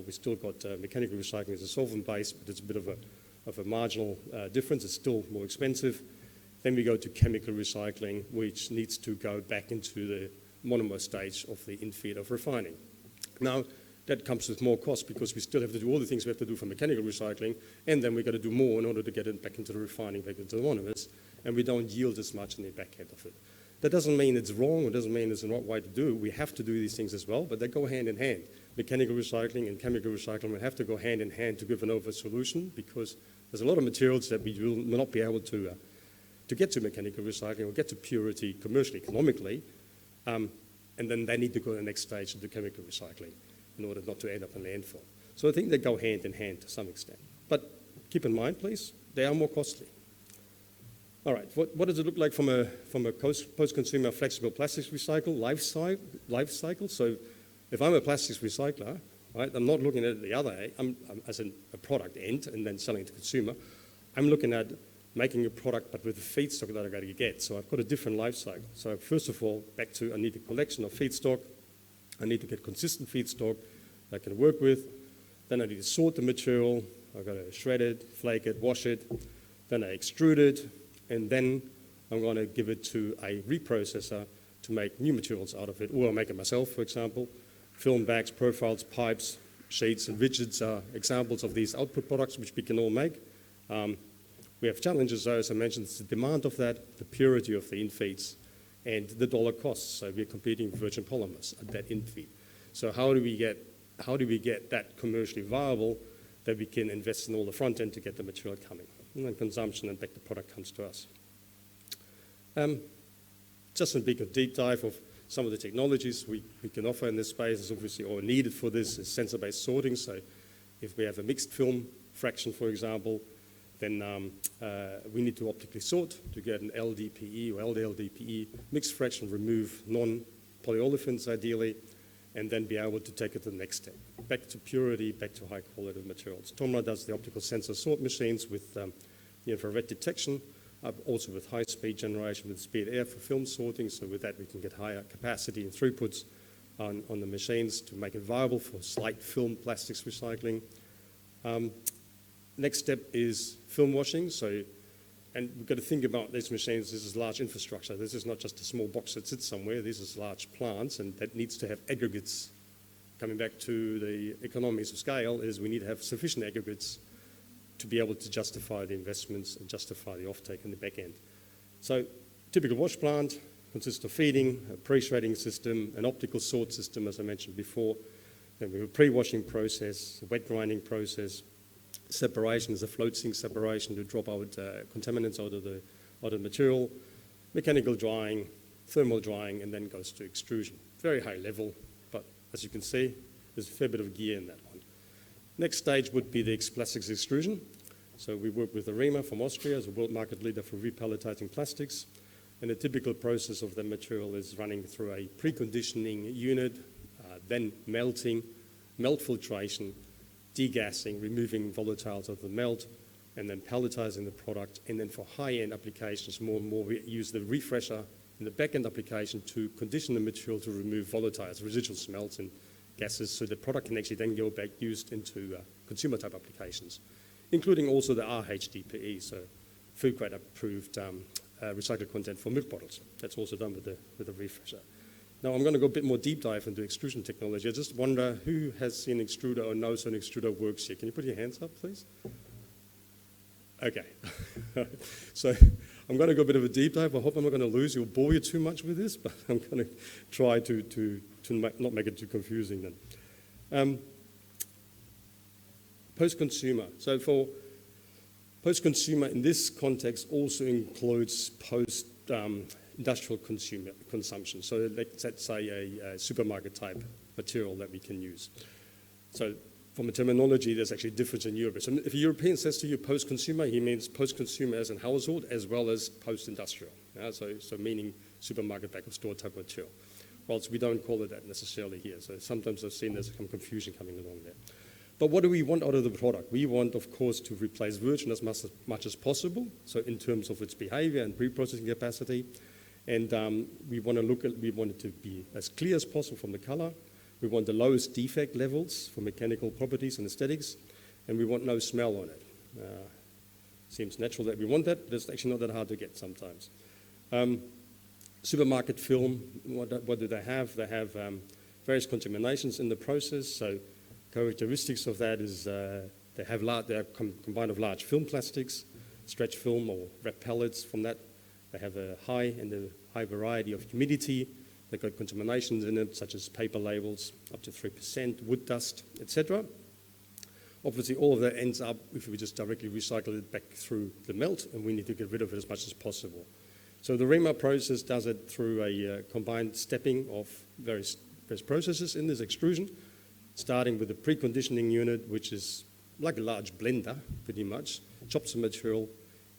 we still got mechanical recycling as a solvent base, but it's a bit of a marginal difference. It's still more expensive. Then we go to chemical recycling, which needs to go back into the monomer stage of the in-feed of refining. Now, that comes with more cost because we still have to do all the things we have to do for mechanical recycling, and then we've got to do more in order to get it back into the refining, back into the monomers, and we don't yield as much in the back end of it. That doesn't mean it's wrong, or doesn't mean it's the right way to do. We have to do these things as well, but they go hand in hand. Mechanical recycling and chemical recycling will have to go hand in hand to give an over solution, because there's a lot of materials that we will not be able to get to mechanical recycling or get to purity commercially, economically, and then they need to go to the next stage of the chemical recycling in order not to end up in landfill. So I think they go hand in hand to some extent. But keep in mind, please, they are more costly. All right, what does it look like from a post-consumer flexible plastics recycle life cycle? So if I'm a plastics recycler, right, I'm not looking at it the other way. I'm as a product end and then selling to consumer. I'm looking at making a product but with the feedstock that I've got to get. So I've got a different life cycle. So first of all, back to I need a collection of feedstock. I need to get consistent feedstock that I can work with. Then I need to sort the material. I've got to shred it, flake it, wash it. Then I extrude it. And then I'm going to give it to a reprocessor to make new materials out of it, or I'll make it myself, for example. Film bags, profiles, pipes, sheets, and rigids are examples of these output products which we can all make. We have challenges, though, as I mentioned, it's the demand of that, the purity of the in-feeds, and the dollar costs. So we're competing with virgin polymers at that in-feed. So how do we get that commercially viable that we can invest in all the front end to get the material coming? And then consumption and back the product comes to us. Just a big deep dive of some of the technologies we can offer in this space is obviously all needed for this is sensor-based sorting. So if we have a mixed film fraction, for example, then we need to optically sort to get an LDPE or LDLDPE mixed fraction, remove non-polyolefins ideally, and then be able to take it to the next step, back to purity, back to high quality materials. TOMRA does the optical sensor sort machines with the infrared detection, also with high-speed generation with speed air for film sorting. So with that, we can get higher capacity and throughputs on the machines to make it viable for slight film plastics recycling. Next step is film washing. And we've got to think about these machines. This is large infrastructure. This is not just a small box that sits somewhere. This is large plants, and that needs to have aggregates. Coming back to the economies of scale, is we need to have sufficient aggregates to be able to justify the investments and justify the offtake in the back end. So typical wash plant consists of feeding, a pre-shredding system, an optical sort system, as I mentioned before. Then we have a pre-washing process, a wet grinding process. Separation is a float sink separation to drop out contaminants out of the material. Mechanical drying, thermal drying, and then goes to extrusion. Very high level, but as you can see, there's a fair bit of gear in that one. Next stage would be the plastics extrusion. So we work with ARIMA from Austria as a world market leader for repalletizing plastics. And the typical process of the material is running through a preconditioning unit, then melting, melt filtration, degassing, removing volatiles of the melt, and then palletizing the product. And then for high-end applications, more and more we use the refresher in the back-end application to condition the material to remove volatiles, residual smelts and gases, so the product can actually then go back used into consumer-type applications, including also the RHDPE, so food-grade approved recycled content for milk bottles. That's also done with the refresher. Now I'm going to go a bit more deep dive into extrusion technology. I just wonder who has seen extruder or knows an extruder works here. Can you put your hands up, please? Okay. So I'm going to go a bit of a deep dive. I hope I'm not going to lose you or bore you too much with this, but I'm going to try to not make it too confusing then. Post-consumer. So for post-consumer in this context also includes industrial consumption. So let's say a supermarket type material that we can use. So from a terminology, there's actually a difference in Europe. So if a European says to you post-consumer, he means post-consumer as in household as well as post-industrial. So meaning supermarket back of store type material. Whilst we don't call it that necessarily here. So sometimes I've seen there's some confusion coming along there. But what do we want out of the product? We want, of course, to replace virgin as much as possible. So in terms of its behavior and pre-processing capacity. And we want it to be as clear as possible from the color. We want the lowest defect levels for mechanical properties and aesthetics. And we want no smell on it. Seems natural that we want that, but it's actually not that hard to get sometimes. Supermarket film, what do they have? They have various contaminations in the process. So characteristics of that is they are combined of large film plastics, stretch film or wrap pellets from that. They have a high variety of humidity. They've got contaminations in it, such as paper labels, up to 3%, wood dust, etc. Obviously, all of that ends up, if we just directly recycle it back through the melt, and we need to get rid of it as much as possible. So the REMA process does it through a combined stepping of various processes in this extrusion, starting with the preconditioning unit, which is like a large blender, pretty much, chops the material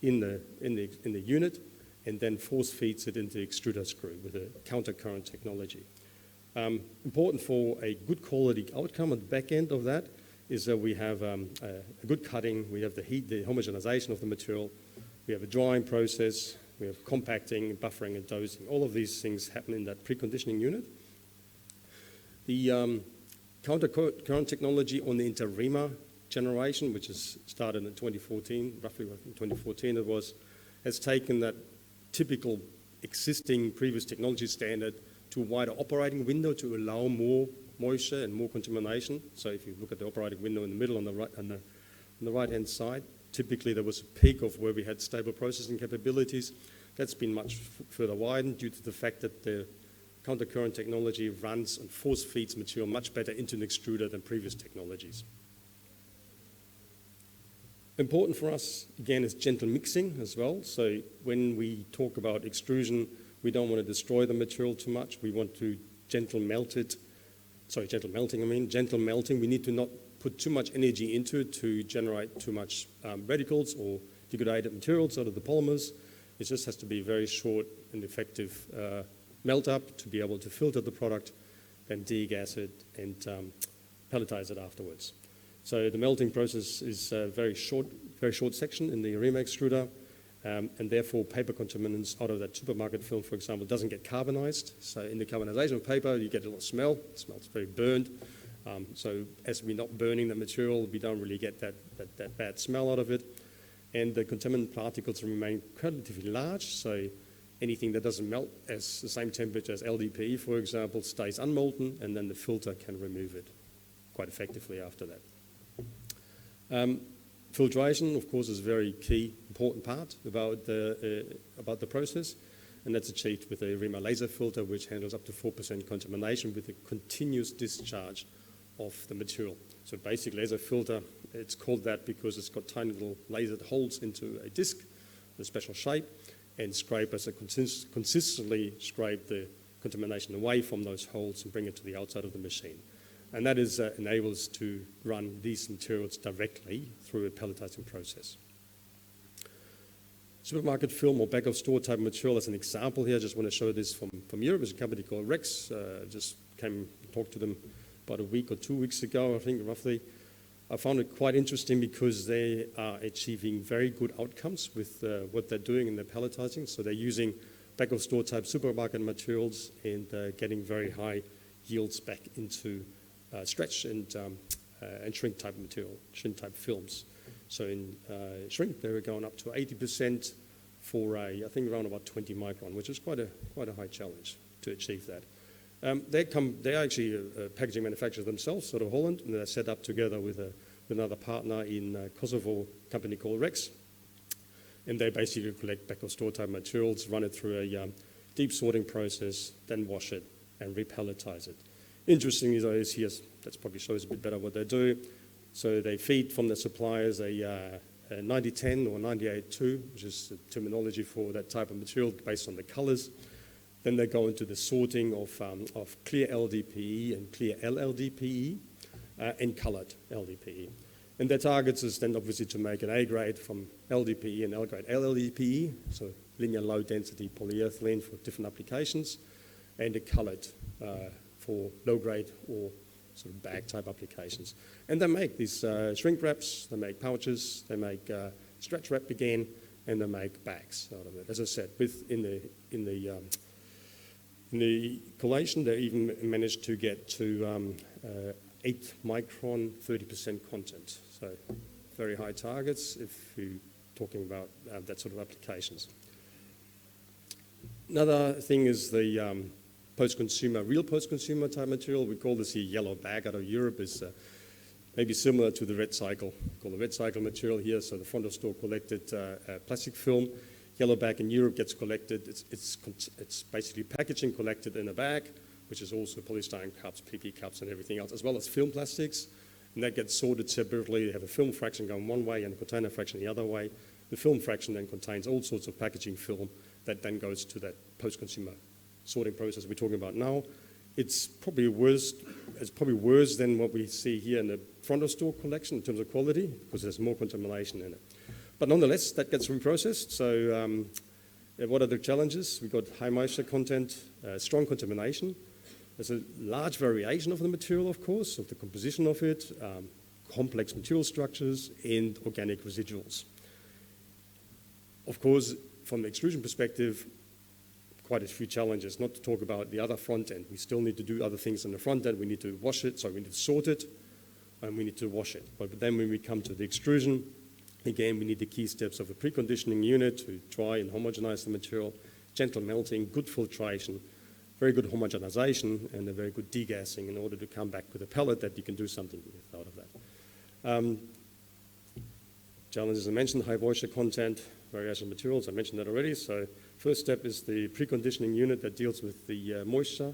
in the unit, and then force feeds it into the extruder screw with a counter-current technology. Important for a good quality outcome at the back end of that is that we have a good cutting, we have the heat, the homogenization of the material, we have a drying process, we have compacting, buffering, and dosing. All of these things happen in that preconditioning unit. The counter-current technology on the Interrema generation, which is started in 2014, roughly in 2014 it was, has taken that typical existing previous technology standard to a wider operating window to allow more moisture and more contamination. So if you look at the operating window in the middle on the right-hand side, typically there was a peak of where we had stable processing capabilities. That's been much further widened due to the fact that the countercurrent technology runs and force feeds material much better into an extruder than previous technologies. Important for us, again, is gentle mixing as well. So when we talk about extrusion, we don't want to destroy the material too much. We want to gentle melting. We need to not put too much energy into it to generate too much radicals or degraded materials out of the polymers. It just has to be very short and effective melt up to be able to filter the product, then degas it and pelletize it afterwards. So the melting process is a very short section in the ARIMA extruder, and therefore paper contaminants out of that supermarket film, for example, doesn't get carbonized. So in the carbonization of paper, you get a little smell. It smells very burned. So as we're not burning the material, we don't really get that bad smell out of it. And the contaminant particles remain relatively large, so anything that doesn't melt at the same temperature as LDPE, for example, stays unmolten, and then the filter can remove it quite effectively after that. Filtration, of course, is a very key, important part about the process, and that's achieved with a ARIMA laser filter, which handles up to 4% contamination with a continuous discharge of the material. So basic laser filter, it's called that because it's got tiny little lasered holes into a disc, a special shape, and scrapers that consistently scrape the contamination away from those holes and bring it to the outside of the machine. And that enables to run these materials directly through a pelletizing process. Supermarket film or back of store type material as an example here. I just want to show this from Europe. There's a company called Rex. Just came and talked to them about a week or 2 weeks ago, I think, roughly. I found it quite interesting because they are achieving very good outcomes with what they're doing in their pelletizing. So they're using back of store type supermarket materials and getting very high yields back into stretch and shrink type material, shrink type films. So in shrink, they were going up to 80% for I think around about 20 micron, which is quite a high challenge to achieve that. They're actually a packaging manufacturer themselves, out of Holland, and they're set up together with another partner in Kosovo, a company called Rex. And they basically collect back of store type materials, run it through a deep sorting process, then wash it and repelletize it. Interesting is here, that probably shows a bit better what they do. So they feed from the suppliers a 9010 or 98.2, which is the terminology for that type of material based on the colors. Then they go into the sorting of clear LDPE and clear LLDPE and colored LDPE. And their targets is then obviously to make an A grade from LDPE and L grade LLDPE, so linear low density polyethylene for different applications, and a colored for low grade or sort of bag type applications. And they make these shrink wraps, they make pouches, they make stretch wrap again, and they make bags out of it. As I said, in the collation, they even managed to get to 8 micron, 30% content. So very high targets if you're talking about that sort of applications. Another thing is the post-consumer, real post-consumer type material. We call this a yellow bag out of Europe. Is maybe similar to the red cycle. We call the red cycle material here. So the front of store collected plastic film. Yellow bag in Europe gets collected. It's basically packaging collected in a bag, which is also polystyrene cups, PP cups, and everything else, as well as film plastics. And that gets sorted separately. You have a film fraction going one way and a container fraction the other way. The film fraction then contains all sorts of packaging film that then goes to that post-consumer sorting process we're talking about now. It's probably worse than what we see here in the front of store collection in terms of quality, because there's more contamination in it. But nonetheless, that gets reprocessed. So what are the challenges? We've got high moisture content, strong contamination. There's a large variation of the material, of course, of the composition of it, complex material structures, and organic residuals. Of course, from the extrusion perspective, quite a few challenges, not to talk about the other front end. We still need to do other things on the front end. We need to wash it, so we need to sort it, and we need to wash it. But then when we come to the extrusion, again, we need the key steps of a preconditioning unit to dry and homogenize the material, gentle melting, good filtration, very good homogenization, and a very good degassing in order to come back with a pellet that you can do something with out of that. Challenges I mentioned, high moisture content, variation of materials, I mentioned that already. So first step is the preconditioning unit that deals with the moisture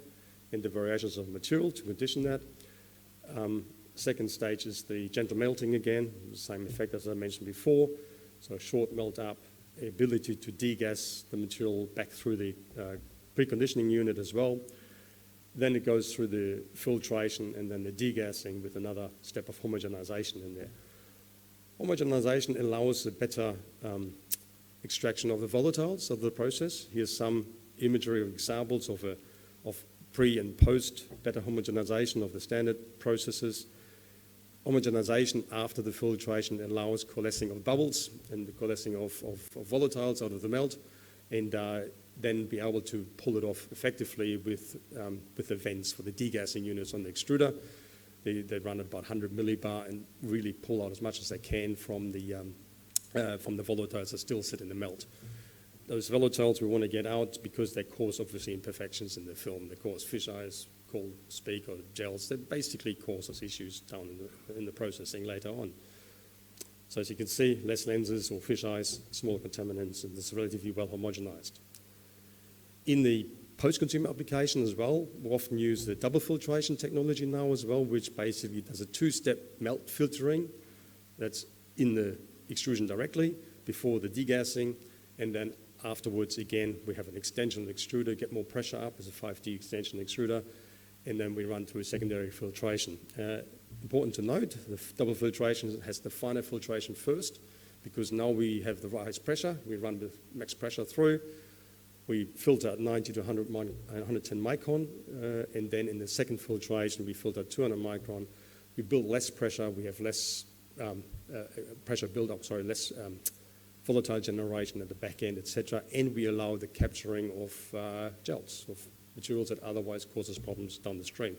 and the variations of material to condition that. Second stage is the gentle melting again, the same effect as I mentioned before. So short melt up, ability to degas the material back through the preconditioning unit as well. Then it goes through the filtration and then the degassing with another step of homogenization in there. Homogenization allows a better extraction of the volatiles of the process. Here's some imagery of examples of pre and post better homogenization of the standard processes. Homogenization after the filtration allows coalescing of bubbles and the coalescing of volatiles out of the melt, and then be able to pull it off effectively with the vents for the degassing units on the extruder. They run at about 100 millibar and really pull out as much as they can from the volatiles that still sit in the melt. Those volatiles we want to get out because they cause obviously imperfections in the film. They cause fisheyes, called speak, or gels. They basically cause us issues down in the processing later on. So as you can see, less lenses or fisheyes, small contaminants, and it's relatively well homogenized. In the post-consumer application as well, we often use the double filtration technology now as well, which basically does a two-step melt filtering that's in the extrusion directly before the degassing, and then afterwards, again, we have an extension extruder, get more pressure up as a 5D extension extruder, and then we run through secondary filtration. Important to note, the double filtration has the finer filtration first, because now we have the highest pressure. We run the max pressure through. We filter at 90 to 110 micron, and then in the second filtration, we filter at 200 micron. We build less pressure. We have less pressure build-up, less volatile generation at the back end, etc., and we allow the capturing of gels, of materials that otherwise causes problems down the stream.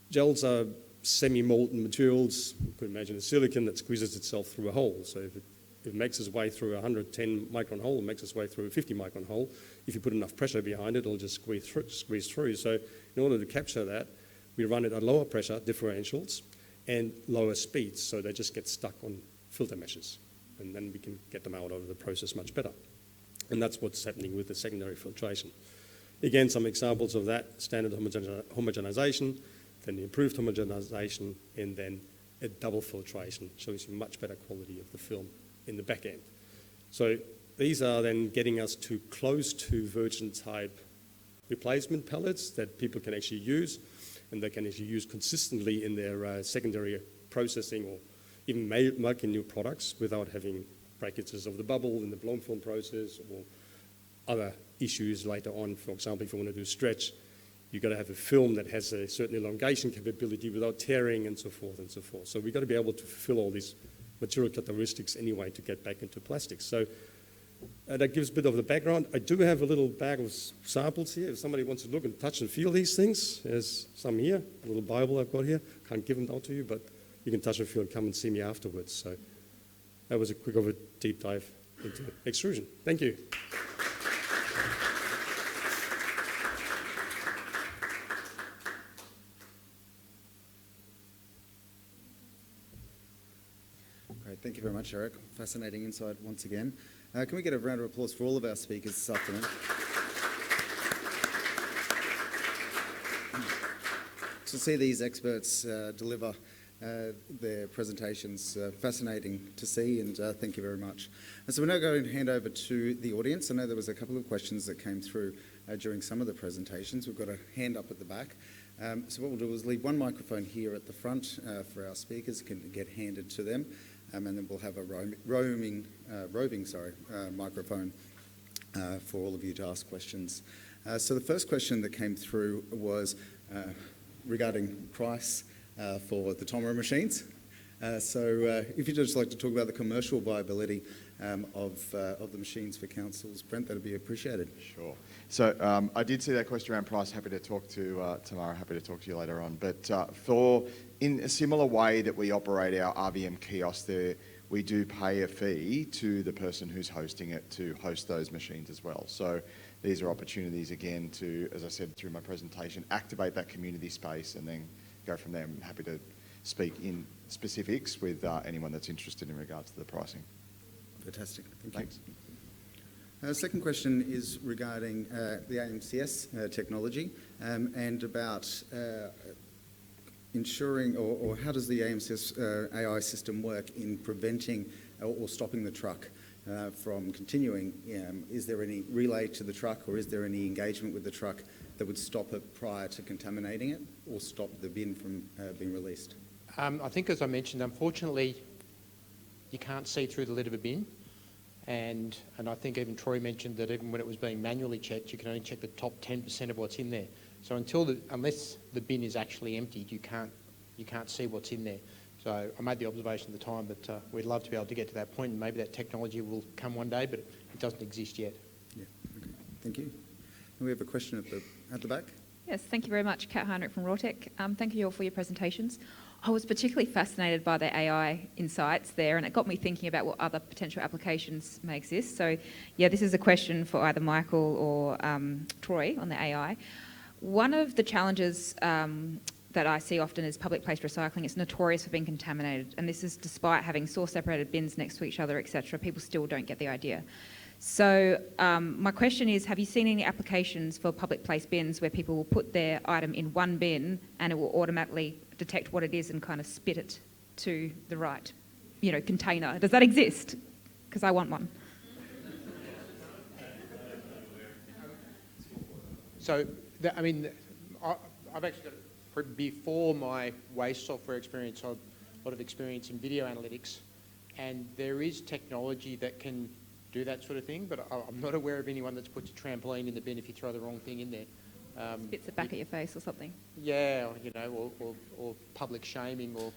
Gels are semi-molten materials. You could imagine a silicon that squeezes itself through a hole. So if it makes its way through a 110 micron hole, it makes its way through a 50 micron hole. If you put enough pressure behind it, it'll just squeeze through. So in order to capture that, we run it at lower pressure differentials and lower speeds, so they just get stuck on filter meshes, and then we can get them out of the process much better. And that's what's happening with the secondary filtration. Again, some examples of that: standard homogenization, then the improved homogenization, and then a double filtration, shows you much better quality of the film in the back end. So these are then getting us to close to virgin type replacement pellets that people can actually use, and they can actually use consistently in their secondary processing or even making new products without having breakages of the bubble in the blown film process or other issues later on. For example, if you want to do stretch, you've got to have a film that has a certain elongation capability without tearing and so forth and so forth. So we've got to be able to fulfill all these material characteristics anyway to get back into plastics. So that gives a bit of the background. I do have a little bag of samples here. If somebody wants to look and touch and feel these things, there's some here, a little Bible I've got here. Can't give them out to you, but you can touch and feel and come and see me afterwards. So that was a quick of a deep dive into extrusion. Thank you. Great, thank you very much, Eric. Fascinating insight once again. Can we get a round of applause for all of our speakers this afternoon? To see these experts deliver their presentations, fascinating to see, and thank you very much. And so we're now going to hand over to the audience. I know there was a couple of questions that came through during some of the presentations. We've got a hand up at the back. So what we'll do is leave one microphone here at the front for our speakers, can get handed to them, and then we'll have a roving microphone for all of you to ask questions. So the first question that came through was regarding price for the TOMRA machines. So if you'd just like to talk about the commercial viability of the machines for councils, Brent, that'd be appreciated. Sure. So I did see that question around price. Happy to talk to Tamara. Happy to talk to you later on. But in a similar way that we operate our RVM kiosk there, we do pay a fee to the person who's hosting it to host those machines as well. So these are opportunities again to, as I said through my presentation, activate that community space and then go from there. I'm happy to speak in specifics with anyone that's interested in regards to the pricing. Fantastic. Thanks. Second question is regarding the AMCS technology and about ensuring, or how does the AMCS AI system work in preventing or stopping the truck from continuing? Is there any relay to the truck, or is there any engagement with the truck that would stop it prior to contaminating it or stop the bin from being released? I think, as I mentioned, unfortunately, you can't see through the lid of a bin. And I think even Troy mentioned that even when it was being manually checked, you can only check the top 10% of what's in there. So unless the bin is actually emptied, you can't see what's in there. So I made the observation at the time that we'd love to be able to get to that point, and maybe that technology will come one day, but it doesn't exist yet. Yeah, okay. Thank you. We have a question at the back. Yes, thank you very much. Kat Heinrich from Rawtech. Thank you all for your presentations. I was particularly fascinated by the AI insights there, and it got me thinking about what other potential applications may exist. So, yeah, this is a question for either Michael or Troy on the AI. One of the challenges that I see often is public place recycling. It's notorious for being contaminated, and this is despite having source-separated bins next to each other, etc. People still don't get the idea. So my question is, have you seen any applications for public place bins where people will put their item in one bin and it will automatically detect what it is and kind of spit it to the right, container? Does that exist? Because I want one. So, I've actually got, before my waste software experience, I've a lot of experience in video analytics, and there is technology that can do that sort of thing, but I'm not aware of anyone that's puts a trampoline in the bin if you throw the wrong thing in there. Spits it back at your face or something. Yeah, or public shaming, or...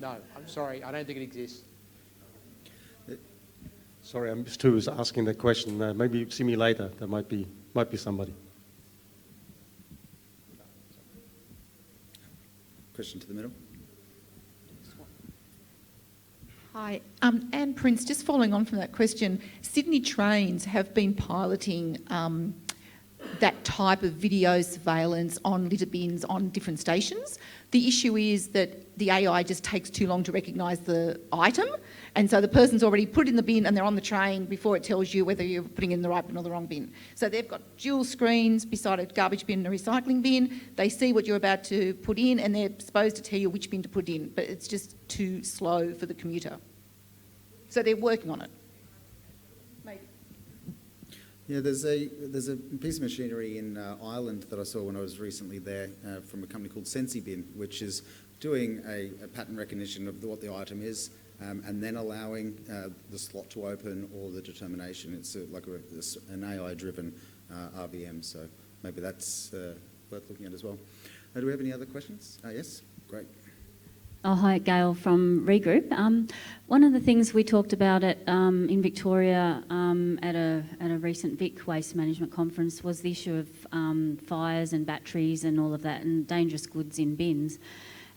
No, I'm sorry, I don't think it exists. Sorry, I missed who was asking that question. Maybe see me later. There might be somebody. Question to the middle. Hi, Anne Prince, just following on from that question, Sydney Trains have been piloting that type of video surveillance on litter bins on different stations. The issue is that the AI just takes too long to recognise the item, and so the person's already put it in the bin and they're on the train before it tells you whether you're putting it in the right bin or the wrong bin. So they've got dual screens beside a garbage bin and a recycling bin. They see what you're about to put in and they're supposed to tell you which bin to put in, but it's just too slow for the commuter. So they're working on it. Maybe. Yeah, there's a piece of machinery in Ireland that I saw when I was recently there from a company called SensiBin, which is doing a pattern recognition of what the item is and then allowing the slot to open or the determination. It's like an AI-driven RVM, so maybe that's worth looking at as well. Do we have any other questions? Yes, great. Oh, hi, Gail from Regroup. One of the things we talked about in Victoria at a recent Vic Waste Management Conference was the issue of fires and batteries and all of that and dangerous goods in bins.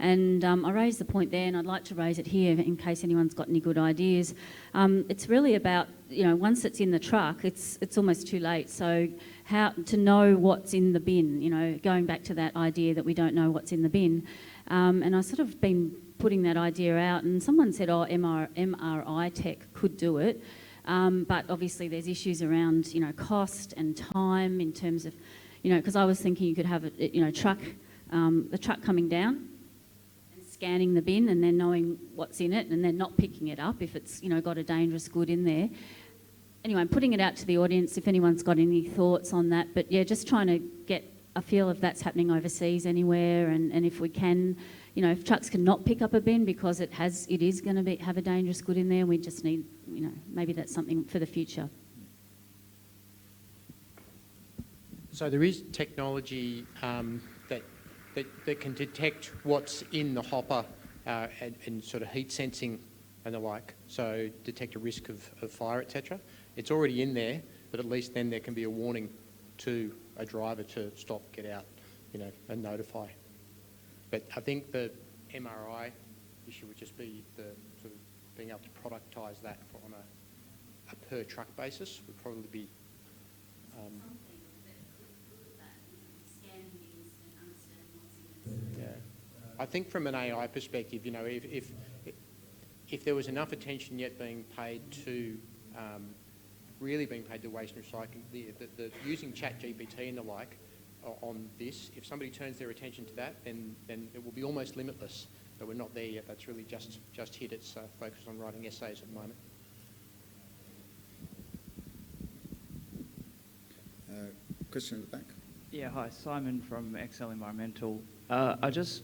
And I raised the point there, and I'd like to raise it here in case anyone's got any good ideas. It's really about, once it's in the truck, it's almost too late. So how to know what's in the bin, going back to that idea that we don't know what's in the bin. And I've sort of been putting that idea out, and someone said, MRI tech could do it. But obviously there's issues around, cost and time in terms of, because I was thinking you could have the truck coming down, scanning the bin and then knowing what's in it and then not picking it up if it's, got a dangerous good in there. Anyway, I'm putting it out to the audience if anyone's got any thoughts on that. But yeah, just trying to get a feel if that's happening overseas anywhere, and if we can, if trucks can not pick up a bin because it is going to have a dangerous good in there, we just need, maybe that's something for the future. So there is technology that can detect what's in the hopper and sort of heat sensing and the like, so detect a risk of fire, etc. It's already in there, but at least then there can be a warning to a driver to stop, get out, and notify. But I think the MRI issue would just be the sort of being able to productise that on a per truck basis would probably be Yeah, I think from an AI perspective, you know, if there was enough attention yet being paid to really being paid to waste and recycling, the using ChatGPT and the like on this, if somebody turns their attention to that, then it will be almost limitless. But we're not there yet. That's really just hit its focus on writing essays at the moment. Question in the back. Yeah, hi, Simon from Excel Environmental. I just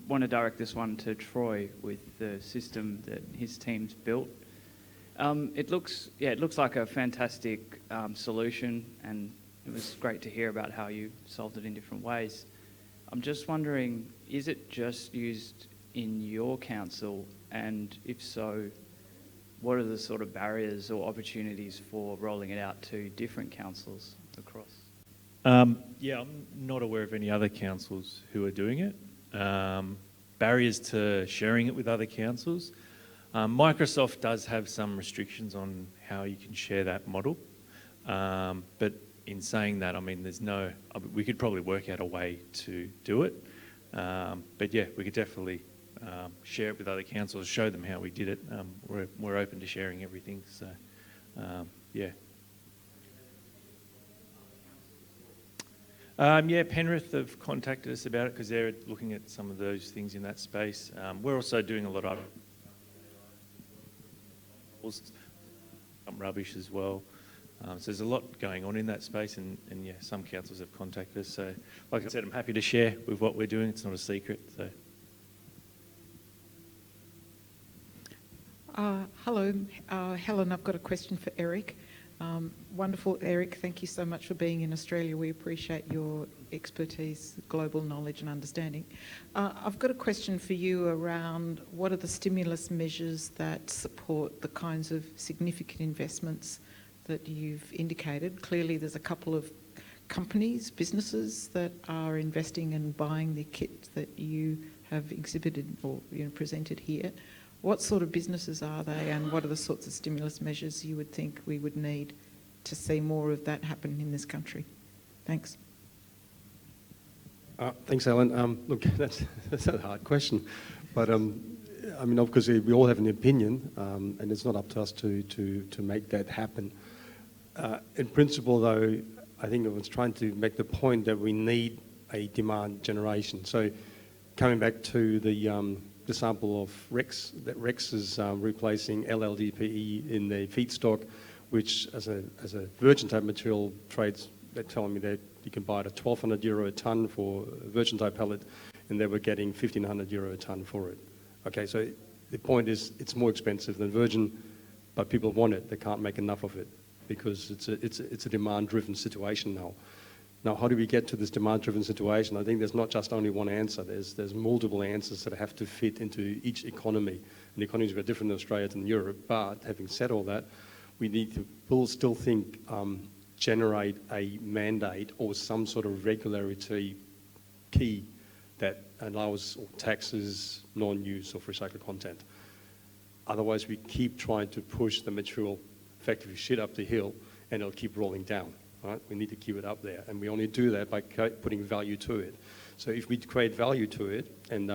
want to direct this one to Troy with the system that his team's built. It looks like a fantastic solution, and it was great to hear about how you solved it in different ways. I'm just wondering, is it just used in your council, and if so, what are the sort of barriers or opportunities for rolling it out to different councils across? Yeah, I'm not aware of any other councils who are doing it. Barriers to sharing it with other councils. Microsoft does have some restrictions on how you can share that model. But in saying that, I mean, we could probably work out a way to do it. But yeah, we could definitely share it with other councils, show them how we did it. We're open to sharing everything, so yeah. Yeah, Penrith have contacted us about it because they're looking at some of those things in that space. We're also doing a lot of rubbish as well. So there's a lot going on in that space, and yeah, some councils have contacted us. So, like I said, I'm happy to share with what we're doing. It's not a secret. So. Hello, Helen. I've got a question for Eric. Wonderful, Eric. Thank you so much for being in Australia. We appreciate your expertise, global knowledge and understanding. I've got a question for you around what are the stimulus measures that support the kinds of significant investments that you've indicated. Clearly there's a couple of companies, businesses that are investing and buying the kit that you have exhibited or presented here. What sort of businesses are they, and what are the sorts of stimulus measures you would think we would need to see more of that happen in this country? Thanks. Thanks, Alan. Look, that's a hard question, but I mean, obviously we all have an opinion, and it's not up to us to make that happen. In principle, though, I think I was trying to make the point that we need a demand generation. So, coming back to the sample of Rex, that Rex is replacing LLDPE in the feedstock, which as a virgin type material trades, they're telling me that you can buy it at €1,200 a tonne for a virgin type pellet, and they were getting €1,500 a tonne for it. Okay, so the point is it's more expensive than virgin, but people want it. They can't make enough of it because it's a demand-driven situation now. Now, how do we get to this demand-driven situation? I think there's not just only one answer. There's multiple answers that have to fit into each economy. And economies are very different in Australia than Europe. But having said all that, we'll still think generate a mandate or some sort of regulatory key that allows taxes, non-use of recycled content. Otherwise, we keep trying to push the material effectively shit up the hill, and it'll keep rolling down. Right? We need to keep it up there, and we only do that by putting value to it. So if we create value to it and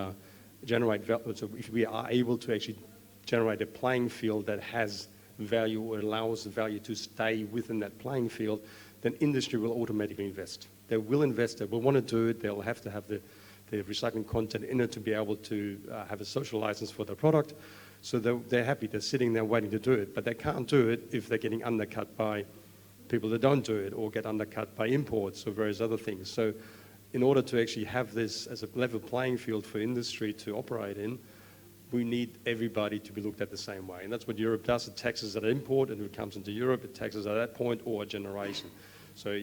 generate value, so if we are able to actually generate a playing field that has value or allows the value to stay within that playing field, then industry will automatically invest. They will invest, they will want to do it, they'll have to have the recycling content in it to be able to have a social license for their product. So they're happy, they're sitting there waiting to do it, but they can't do it if they're getting undercut by people that don't do it or get undercut by imports or various other things. So in order to actually have this as a level playing field for industry to operate in, we need everybody to be looked at the same way. And that's what Europe does. It taxes at import, and if it comes into Europe, it taxes at that point or a generation. So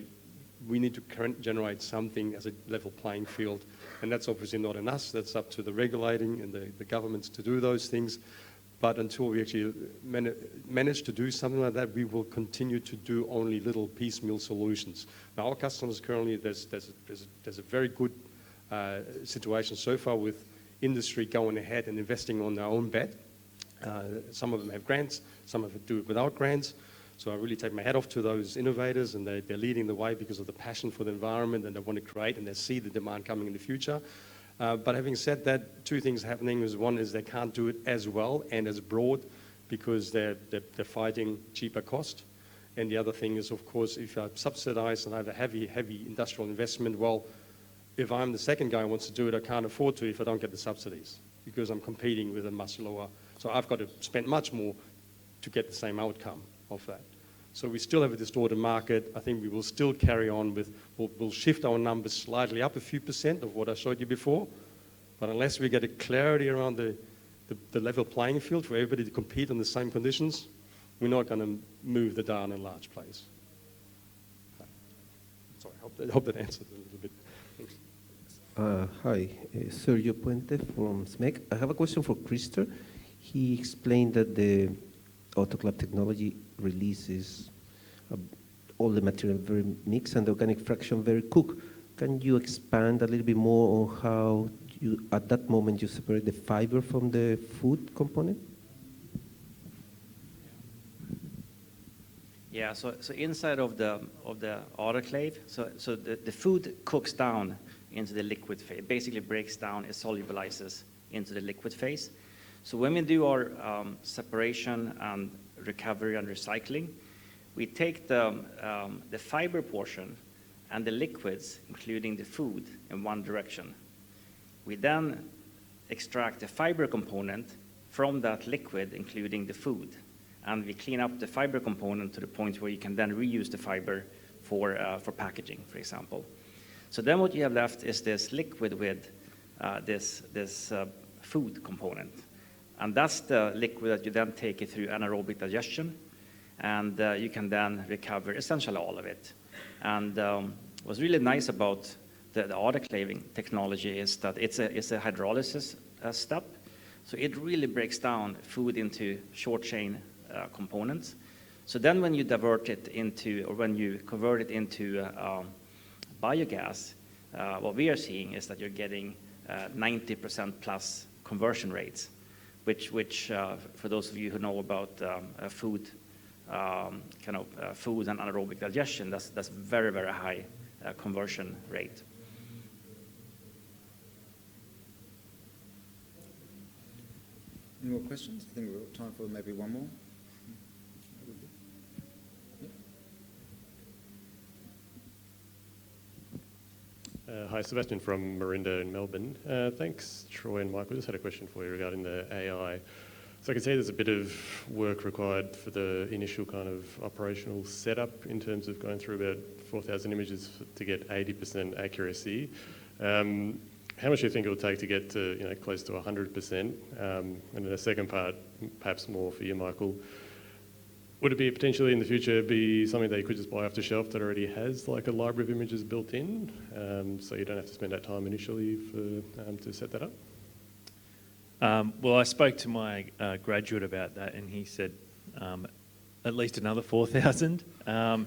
we need to generate something as a level playing field. And that's obviously not in us. That's up to the regulating and the governments to do those things. But until we actually manage to do something like that, we will continue to do only little piecemeal solutions. Now, our customers currently, there's a very good situation so far with industry going ahead and investing on their own bet. Some of them have grants, some of them do it without grants. So I really take my hat off to those innovators, and they're leading the way because of the passion for the environment, and they want to create, and they see the demand coming in the future. But having said that, two things happening is one is they can't do it as well and as broad because they're fighting cheaper cost. And the other thing is, of course, if I subsidize and I have a heavy industrial investment, well, if I'm the second guy who wants to do it, I can't afford to if I don't get the subsidies because I'm competing with a much lower. So I've got to spend much more to get the same outcome of that. So we still have a distorted market. I think we will still carry on with, we'll shift our numbers slightly up a few percent of what I showed you before. But unless we get a clarity around the level playing field for everybody to compete on the same conditions, we're not going to move the dial in a large place. Sorry, I hope that answered a little bit. Hi, Sergio Puente from SMEC. I have a question for Christer. He explained that the autoclave technology releases all the material very mixed and the organic fraction very cooked. Can you expand a little bit more on how you, at that moment, you separate the fiber from the food component? Yeah, so inside of the autoclave, so the food cooks down into the liquid phase. It basically breaks down, it solubilizes into the liquid phase. So when we do our separation and recovery and recycling, we take the fiber portion and the liquids, including the food, in one direction. We then extract the fiber component from that liquid, including the food. And we clean up the fiber component to the point where you can then reuse the fiber for packaging, for example. So then what you have left is this liquid with this food component. And that's the liquid that you then take it through anaerobic digestion, and you can then recover essentially all of it. And what's really nice about the autoclaving technology is that it's a hydrolysis step. So it really breaks down food into short chain components. So then when you divert it into, or when you convert it into biogas, what we are seeing is that you're getting 90% plus conversion rates, which for those of you who know about food, food and anaerobic digestion, that's very, very high conversion rate. Any more questions? I think we've got time for maybe one more. Hi, Sebastian from Marinda in Melbourne. Thanks, Troy and Michael. Just had a question for you regarding the AI. So I can see there's a bit of work required for the initial kind of operational setup in terms of going through about 4,000 images to get 80% accuracy. How much do you think it will take to get to close to 100%? And then the second part, perhaps more for you, Michael. Would it be potentially in the future be something that you could just buy off the shelf that already has like a library of images built in, so you don't have to spend that time initially to set that up? Well, I spoke to my graduate about that, and he said at least another 4,000. And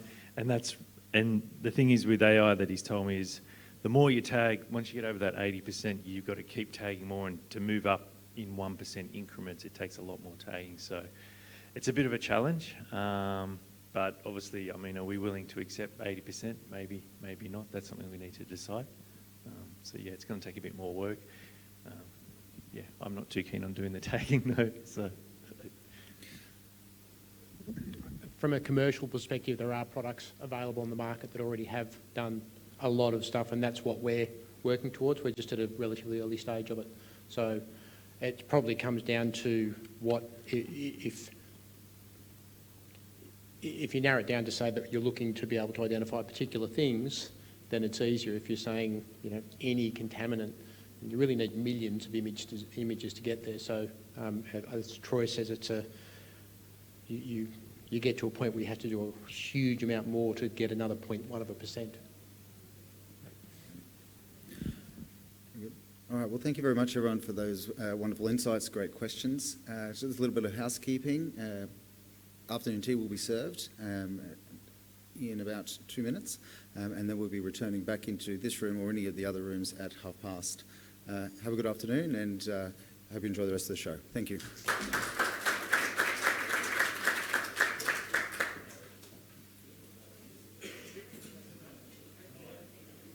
the thing is with AI that he's told me is the more you tag, once you get over that 80%, you've got to keep tagging more, and to move up in 1% increments, it takes a lot more tagging. So it's a bit of a challenge, but obviously, I mean, are we willing to accept 80%? Maybe, maybe not. That's something we need to decide. So yeah, it's going to take a bit more work. Yeah, I'm not too keen on doing the tagging though. So. From a commercial perspective, there are products available on the market that already have done a lot of stuff, and that's what we're working towards. We're just at a relatively early stage of it. So it probably comes down to what, if you narrow it down to say that you're looking to be able to identify particular things, then it's easier. If you're saying, any contaminant, you really need millions of images to get there. So as Troy says, it's you get to a point where you have to do a huge amount more to get another 0.1%. All right, well, thank you very much, everyone, for those wonderful insights, great questions. Just a little bit of housekeeping. Afternoon tea will be served in about 2 minutes, and then we'll be returning back into this room or any of the other rooms at past. Have a good afternoon, and I hope you enjoy the rest of the show. Thank you.